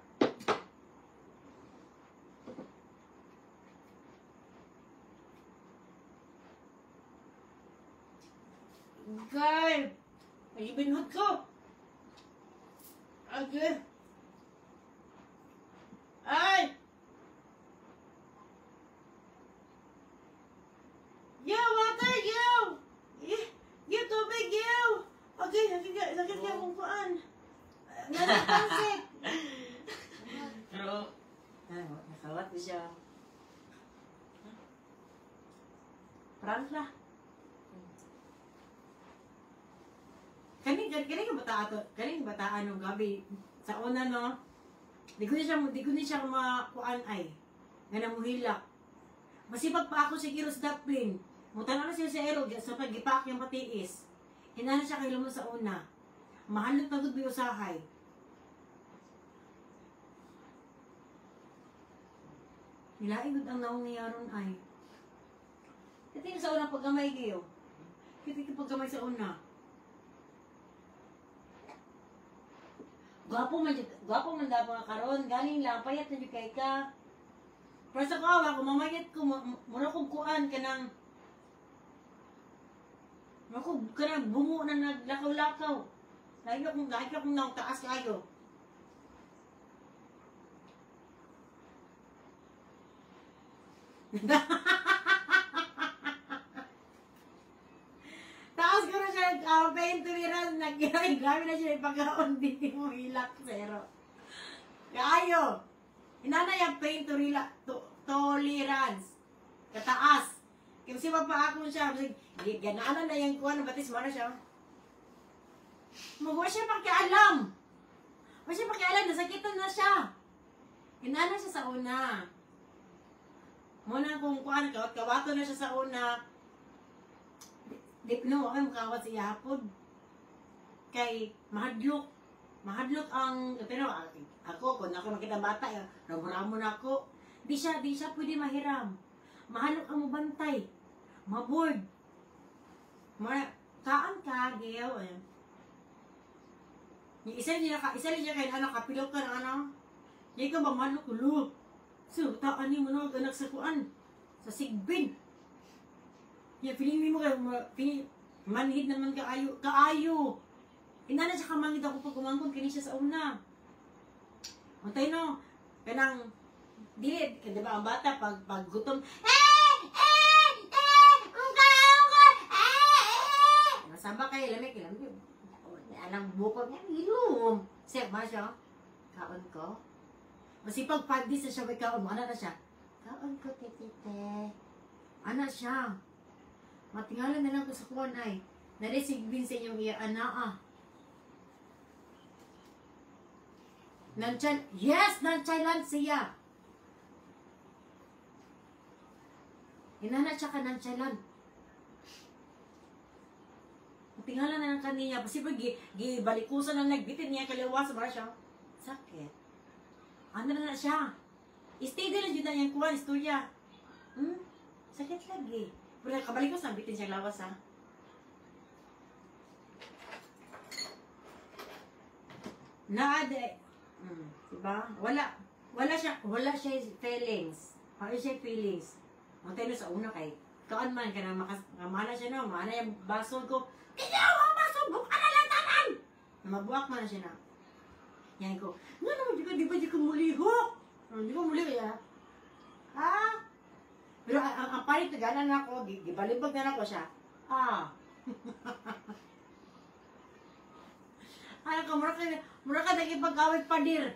Okay. Ay, binhot ko. Okay. Ay! Yo, water, yo! Yo, tubig, yo! Okay, sakit ka kung kuan. Nanapansit. Pero, Nakawat ko siya. Prank na. Kani bataan nung gabi sa una no. Di ko ni siya makuan ay. Nga namuhila. Masipag pa ako si Kiros Daplin. Mutana na siya sa erog sa paggipak yung patiis. Hinana siya kay lumo sa una. Mahalot na gud bi usahay. Nilaing gud ang naong niyaron ay. Kiti sa una paggamay kayo. Kiti paggamay sa una. Gwapo man daw mga karon, galing lang payat na jud kay ka. Pero sa kawa ko mamayat ko mura kog kuan kanang kanang bungo na naglakaw-lakaw. Lagi akong naong taas kayo. Taas ko na siya, pain tuliran, grabe na siya ipagkaon, hindi mo hilak, zero. Kaayo, inana yung pain tolerance, kataas. Kasi pa ako siya, ganaan na yung kuha, batis mo na siya. Magawa siya pagkaalam. Kasi pakialam, nasakitan na siya. Inana siya sa una. Muna kung kuhan, kawato na siya sa una. Di no, ay makawat siya hapon. Kay mahadlok. Mahadlok ang, pero ako, kung ako nakita bata, ramon na ako. Di siya pwede mahiram. Mahalok ang mabantay. Maboard. Kaan ka, Gil. Yung isa niya kay anak, kapilok ka ng ano. Yung ka ba mahalok ulo. So, taan niyo mo na anak sa kuan. Sa sigbin. Yung feeling mo kayo, manhid naman kaayo. Inana siya kamangid ako pag kumangkon, kini siya sa una. Antay no, kanang, di ba ang bata, pag gutom, Nasaba kayo, lamig. Anang bukod niya, ilum. Siya ba siya? Kaon ko? Masipag pagdi sa siya, may kaon mo. Ano na siya? Kaon ko, tete. Ano siya? Matingalan na lang ko sa kuwan ay. Naresigbin sa inyong iya, ana Nanchan, yes, nonchalant siya. Inana siya ka nonchalant. Tingala na ng kaniya, kasi pag gibalikusan na nagbitin niya kaliwas, para siya, sakit. Ano na siya? Stay din lang dito niyang kuha, istorya. Sakit lagi. Pero kabalikos na, bitin siya lawas ha. Naade. Diba? Wala siya feelings. Wala siya feelings. Ang tayo sa una kay, kaan man ka na makamana siya no, maana yung baso ko, hindi ako masubok ka na lang tanan! Mabuak man na siya na. Yan ko, nga naman, di ba di ko mulihok? Di ko muli kaya? Ha? Pero ang palit na gana na ako, di balibag na ako siya. Ay, mura ka nagipag-awit padir.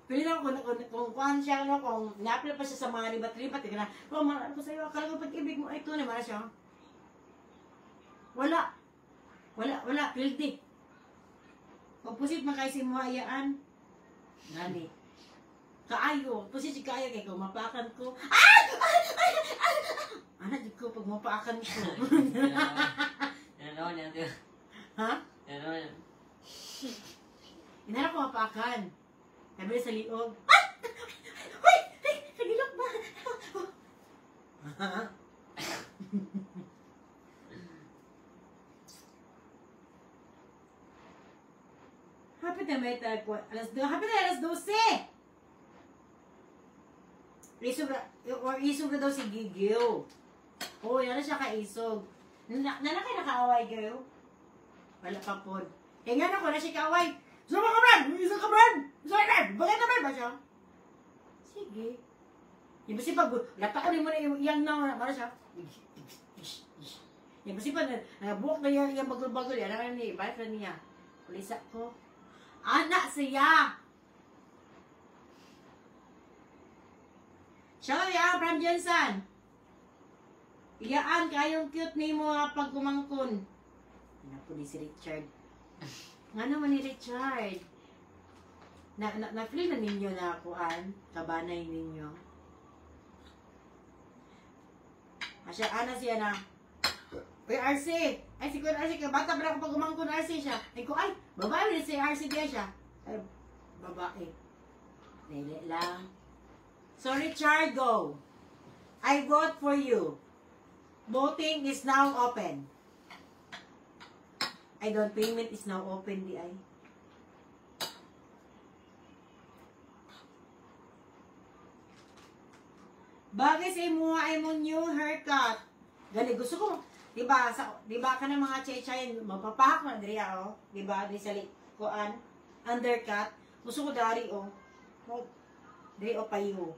Pili lang kung kuhan siya, no, kung na-apply pa siya sa mga ribat-ribat, na, kung maraan ko sa'yo, akala ko pag-ibig mo, ay ito na, mara siya. Wala, pildi. Kung pusit makaisi mo hayaan, gani. Kaayo, pusit si kaayo, kaya kung mapakan ko, anak, di ko, pag mapakan ko. Yan naman yan, tiyo. Ha? Yan naman yan. Inarap ko mapakan. Sabi sa liog, Hoy! Nagilok ba? Hapit na may tayo po. Hapit na alas 12! Isog na daw si Gigil. Oo, yan na siya ka-isog. Nanakay nakaaway kayo? Wala pa po. Eh nga na ko na siya kaaway. Suma ka, Brad! Isog ka, Brad! Sorry, Brad! Bakit naman ba siya? Sige. Yung basi pag latakunin mo na yung iyang na, para siya. Yung basi pag buhok na yung bagol-bagol, yan na niya, balik na niya. Kulisa ko. Anak siya! Siya ka niya, Bram Jensen. Iyaan, kayong cute ni mo pag kumangkon. Napo ni si Richard. Nga naman ni Richard. Na-feel na ninyo na kuan, kabanay ninyo. Asya, ana siya na. Uy, RC! Ay, si Kuya RC, bata ba ako pag umangkon RC siya? Ay, ko, ay, babae rin si RC diya siya. Ay, babae. Dili lang. So, Richard, go. I vote for you. Voting is now open. I don't, payment is now open, di ay. Bagay sa imo ay mo new haircut. Gali, gusto ko, di ba ka ng mga chay-chay, mapapahak na diri oh. Di ba, di sa likuan, undercut. Gusto ko dari oh. Diri o payo.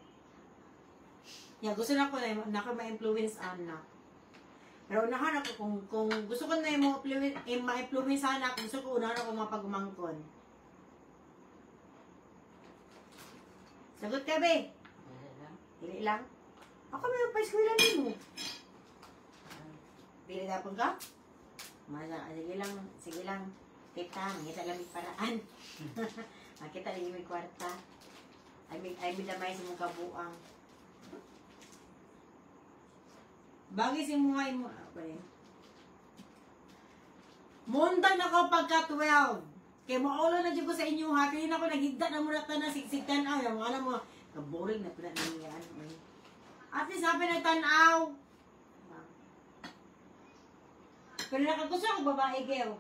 Yeah, gusto na ko na ma-influence anak. Pero unahan ako kung gusto ko na ma-influence anak, gusto ko unahan ako mapagumangkon. Sagot ka, be? Dili lang. Ako may pa-eskwela mo. Dili na po ka? Sige lang. Tita, mangita lang may paraan. Makita lang yung may kwarta. Ay midamay sa mong kabuang. Bagay si mga mo. Muntang na ko pagka 12. Kaya maulo na dyan ko sa inyo ha. Kaya na ako naghigda na muna na sigsigtan. Ay, ang alam mo, boring na pala niya. At least sabi na tanaw. Pero nakagusto ako babae, Geo.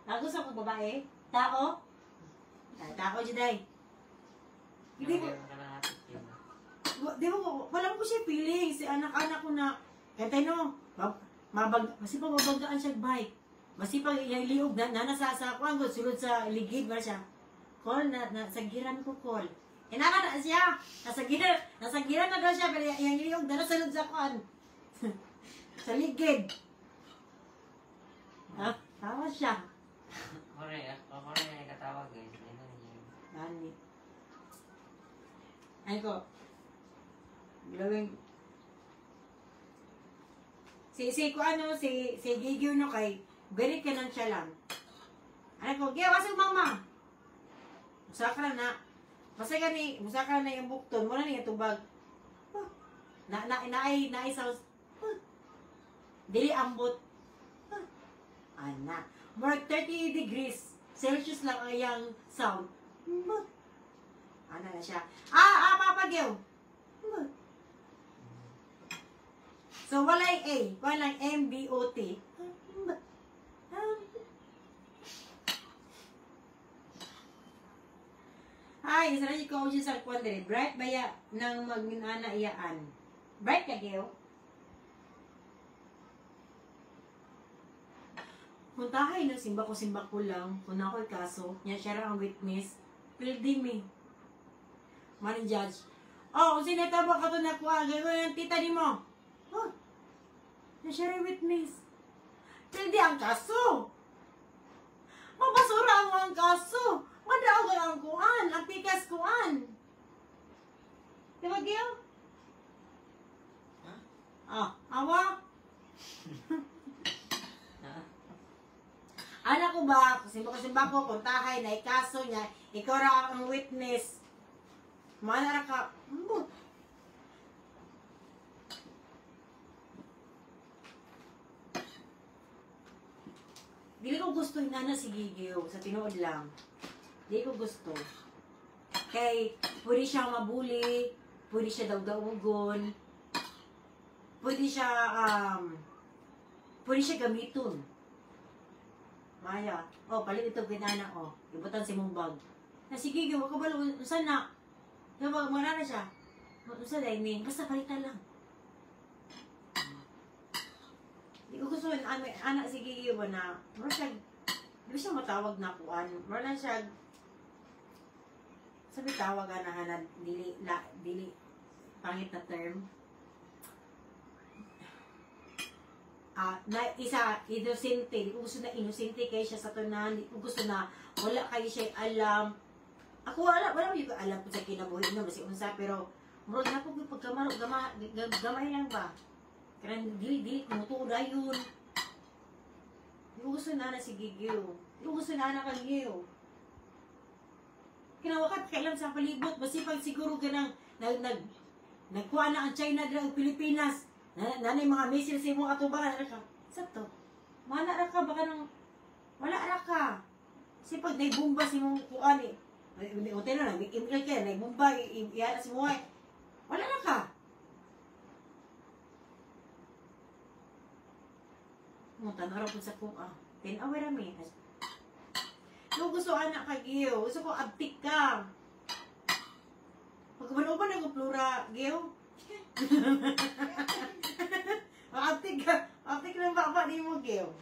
Nakagusto ako babae? Tao? Tao dyan ay. Hindi ko, di mo, wala ko siya feeling. Si anak-anak ko na, kaya no, masipag mabanggaan siya bike. Masipag yung liog na nasasakuan ko, sulod sa ligid ba siya. Call, nasagiran ko call. Inaka na siya. Nasagiran na daw siya, pero yung liog na nasulod sa kuan. Sa ligid. Ha? Tawa siya. Ako rin katawag eh. Nani. Ay ko. Gawing si Gigyo no kay very ka nang siya lang. Ano ko, Gyo, wasag mama. Musaka na. Musaka na yung bukton. Muna na yung tubag. Naay sa dili ambot. Ana. More 30 degrees Celsius lang ang yung sound. Ana na siya. Papa Gyo. So, walay A. Walang MBOT. Ay, isa na si Koji sa kwadre. Bright ba ya nang mag-inana iyaan? Bright ka, Geo? Puntahay na, simba ko lang. Kung ako'y kaso, niya siya ang witness. Pildi me. Maning judge. Oh, kung sineta ba ka ito nakuha, gagawin ang tita ni mo. Oh, niya siya ang witness. Pildi ang kaso. Mabasura ang kaso. Madaog ang kuan, ang pikas kuan. Diba, Gil? Awa? Anak ko ba, simba ko, puntahay na ikaso niya, ikaw ra ang witness. Mana ka, Dili ko gusto na si Gigio, sa tinuod lang. Dili ko gusto. Kay, pwede siya mabuli, pwede siya daw-dawgon, pwede siya gamiton. Maya, palit ito kinana, ibutan si mong bag. Na si Gigio, wag ka balo, saan na? Diba, mara na siya. Saan na, basta palitan lang. Di ko gusto anak si Gigio ba na, mara siya, di ba siya matawag na kuan? Mara na siya, sabi tawag na hanad, dili, pangit na term. Na isa, inosente, di ko gusto na inosente kayo siya sa tunan, di ko gusto na wala kayo siya alam. Ako wala mo yung alam po sa kinabuhi no, kasi unsa, pero murag na po pagkamaro, gamay lang ba? Kaya dili, kumutuda yun. Di ko gusto na si Gigio. Di ko gusto na ka Gigio. Kinawakat kailan sa palibot, masipag siguro ka nang nagkuha na ang China ng Pilipinas. Nanay mga misil sa mga atubangan ka. Sakto. Wala ra ka baka nang wala ra ka. Sipag naibumba si mong kuan eh. Hotel na email ka, naibumba iyan si mo. Wala ra ka. Mo tanara pud sa ko Tinawa ra mi. No, gusto anak ka, Gio. Gusto ko abtik ka. Pagkabalo ba na plura, Gio? Abtik ka. Abtik ng baba ni mo, Gio.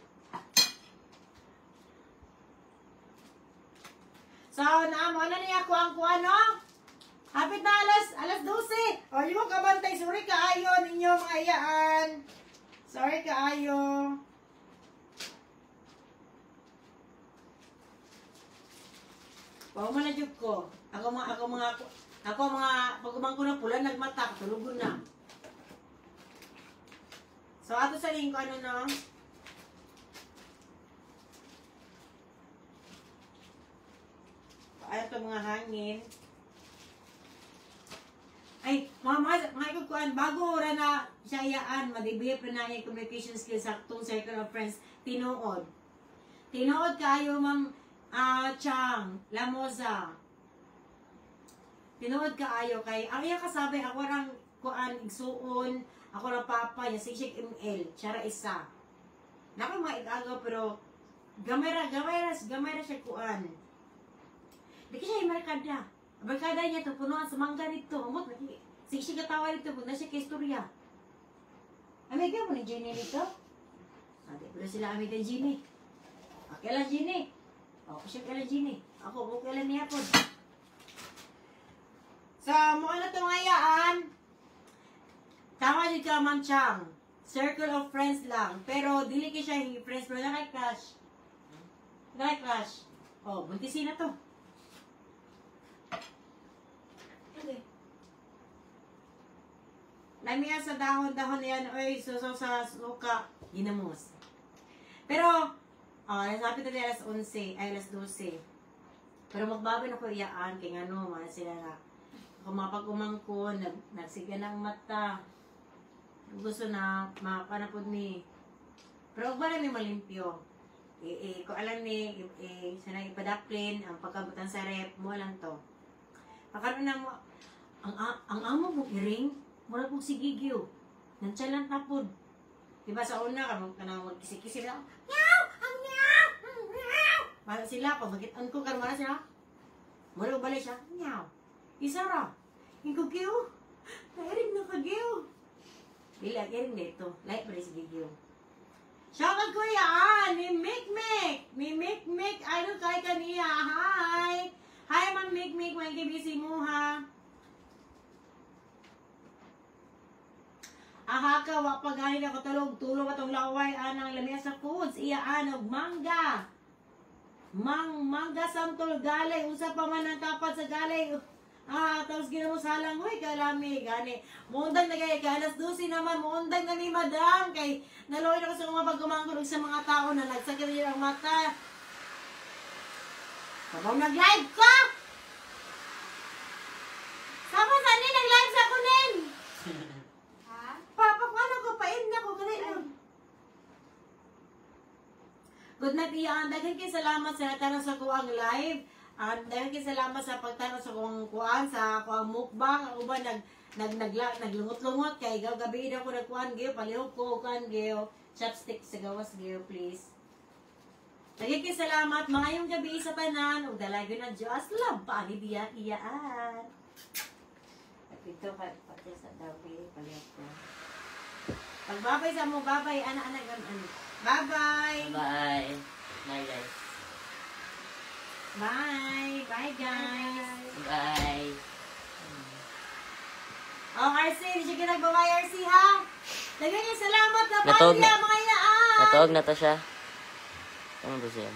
So, naamo na niya ko ang kuano. Hapit na alas 12. O, yung mo kabantay. Sorry kaayo ninyo mga iyaan. Sorry kaayo. Pag manadyo ko, ako mga pagkumang ko na pula, nagmata, tulugon na. So, ato sa lingko, ano no? Ano to mga hangin. Ay, mga ikukuan, bago ra na siya iyaan, madibihip na niya communication skills sa itong circle of friends, tinuod. Tinuod kayo, Ma'am Chang, Lamosa. Tinuod kaayo kay ang iya kasabi ako rang kuan igsuon, ako ra papa niya si Sheikh ML, siya ra isa. Nako mga igagaw pero gamay ra siya kuan. Di ka siya imarkada. Barkada niya to punuan sa mangga dito. Umot si Sheikh katawa dito pud na siya kay istorya. Amiga mo ni Jenny dito? Ate pala sila amiga Jenny. Okay lang Jenny. Ako siya kailan Jenny. Ako okay lang niya pod. So, mukha na ito ngayaan. Tama din ka, Ma'am Chang. Circle of friends lang. Pero, dili ka siya yung friends. Pero, nakay-crush. Nakay-crush. Oh, buntisin na to. Okay. Lamiya sa dahon-dahon yan. Oy, suso sa suka. Ginamos. Pero, nasapit na alas 11. Ay, alas 12. Pero, magbaban ako iyaan. Kaya ano, mga sila na. Kumapag umangkon, nagsiga ng mata. Gusto na, mapanapod ni. Pero ba na may malimpyo? Kung alam ni, sana ipadaplin, ang pagkabutan sa rep, mo lang to. Pakano na mo, ang amo mo iring, mura pong sigigyo. Nantsalant na po. Diba sa una, kanang magkisi-kisi na, meow! Ang meow! Meow! Para sila, pag magitan ko, karmana sila, mura balik siya, meow! Isara, yung kagyo, nairing na kagyo. Dila, iring na ito. Like pa rin si Gigyo. Shoutout ko yan! Ni Mick! Ni Mick! Ano kay kaniya? Hi! Hi, Ma'am Mick! May kibisi mo, ha? Aha ka, wapagahin ako tulog. Tulog atong laway, anang lamia sa foods. Iya, anog, mangga. Mangga santol galay. Usa pa man ang tapat sa galay. Tapos ginawa sa halang, huy, kalami, gani. Muundag na kay, alas 12 naman, muundag na ni Madam, kay naloy ako sa mga pagkumangkulog sa mga tao na nagsakit niya ang mata. Sabaw nag-live ko! Sama sa ni, nag-live sa kunin! Ha? Papa, ano ko, pain na ko, ganito. Good night, Ian. Dahil kayo salamat sa natanong sa kuwang live. Dahil kayo salamat sa pagtanong sa kong kuan, sa kuwang mukbang. Ako ba naglungot-lungot kay gabi na ko nagkuhan gayo, palihog ko kuhan gayo, chopstick sa gawas gayo, please. Dahil kayo salamat, mga yung gabi sa tanan, ug dalago na Diyos, love pa, ni Biya iyaan. At ito, pati sa dabi, palihog ko. Pagbabay sa mo, babay, anak-anak, bye-bye! Bye. Bye, guys. Bye! Bye, guys! Bye. Oh, RC, hindi siya ginagbawa, RC, ha? Lagyan niyo salamat na Natog pamilya, na. mga inaan! Natawag na to siya. Ano ba siya?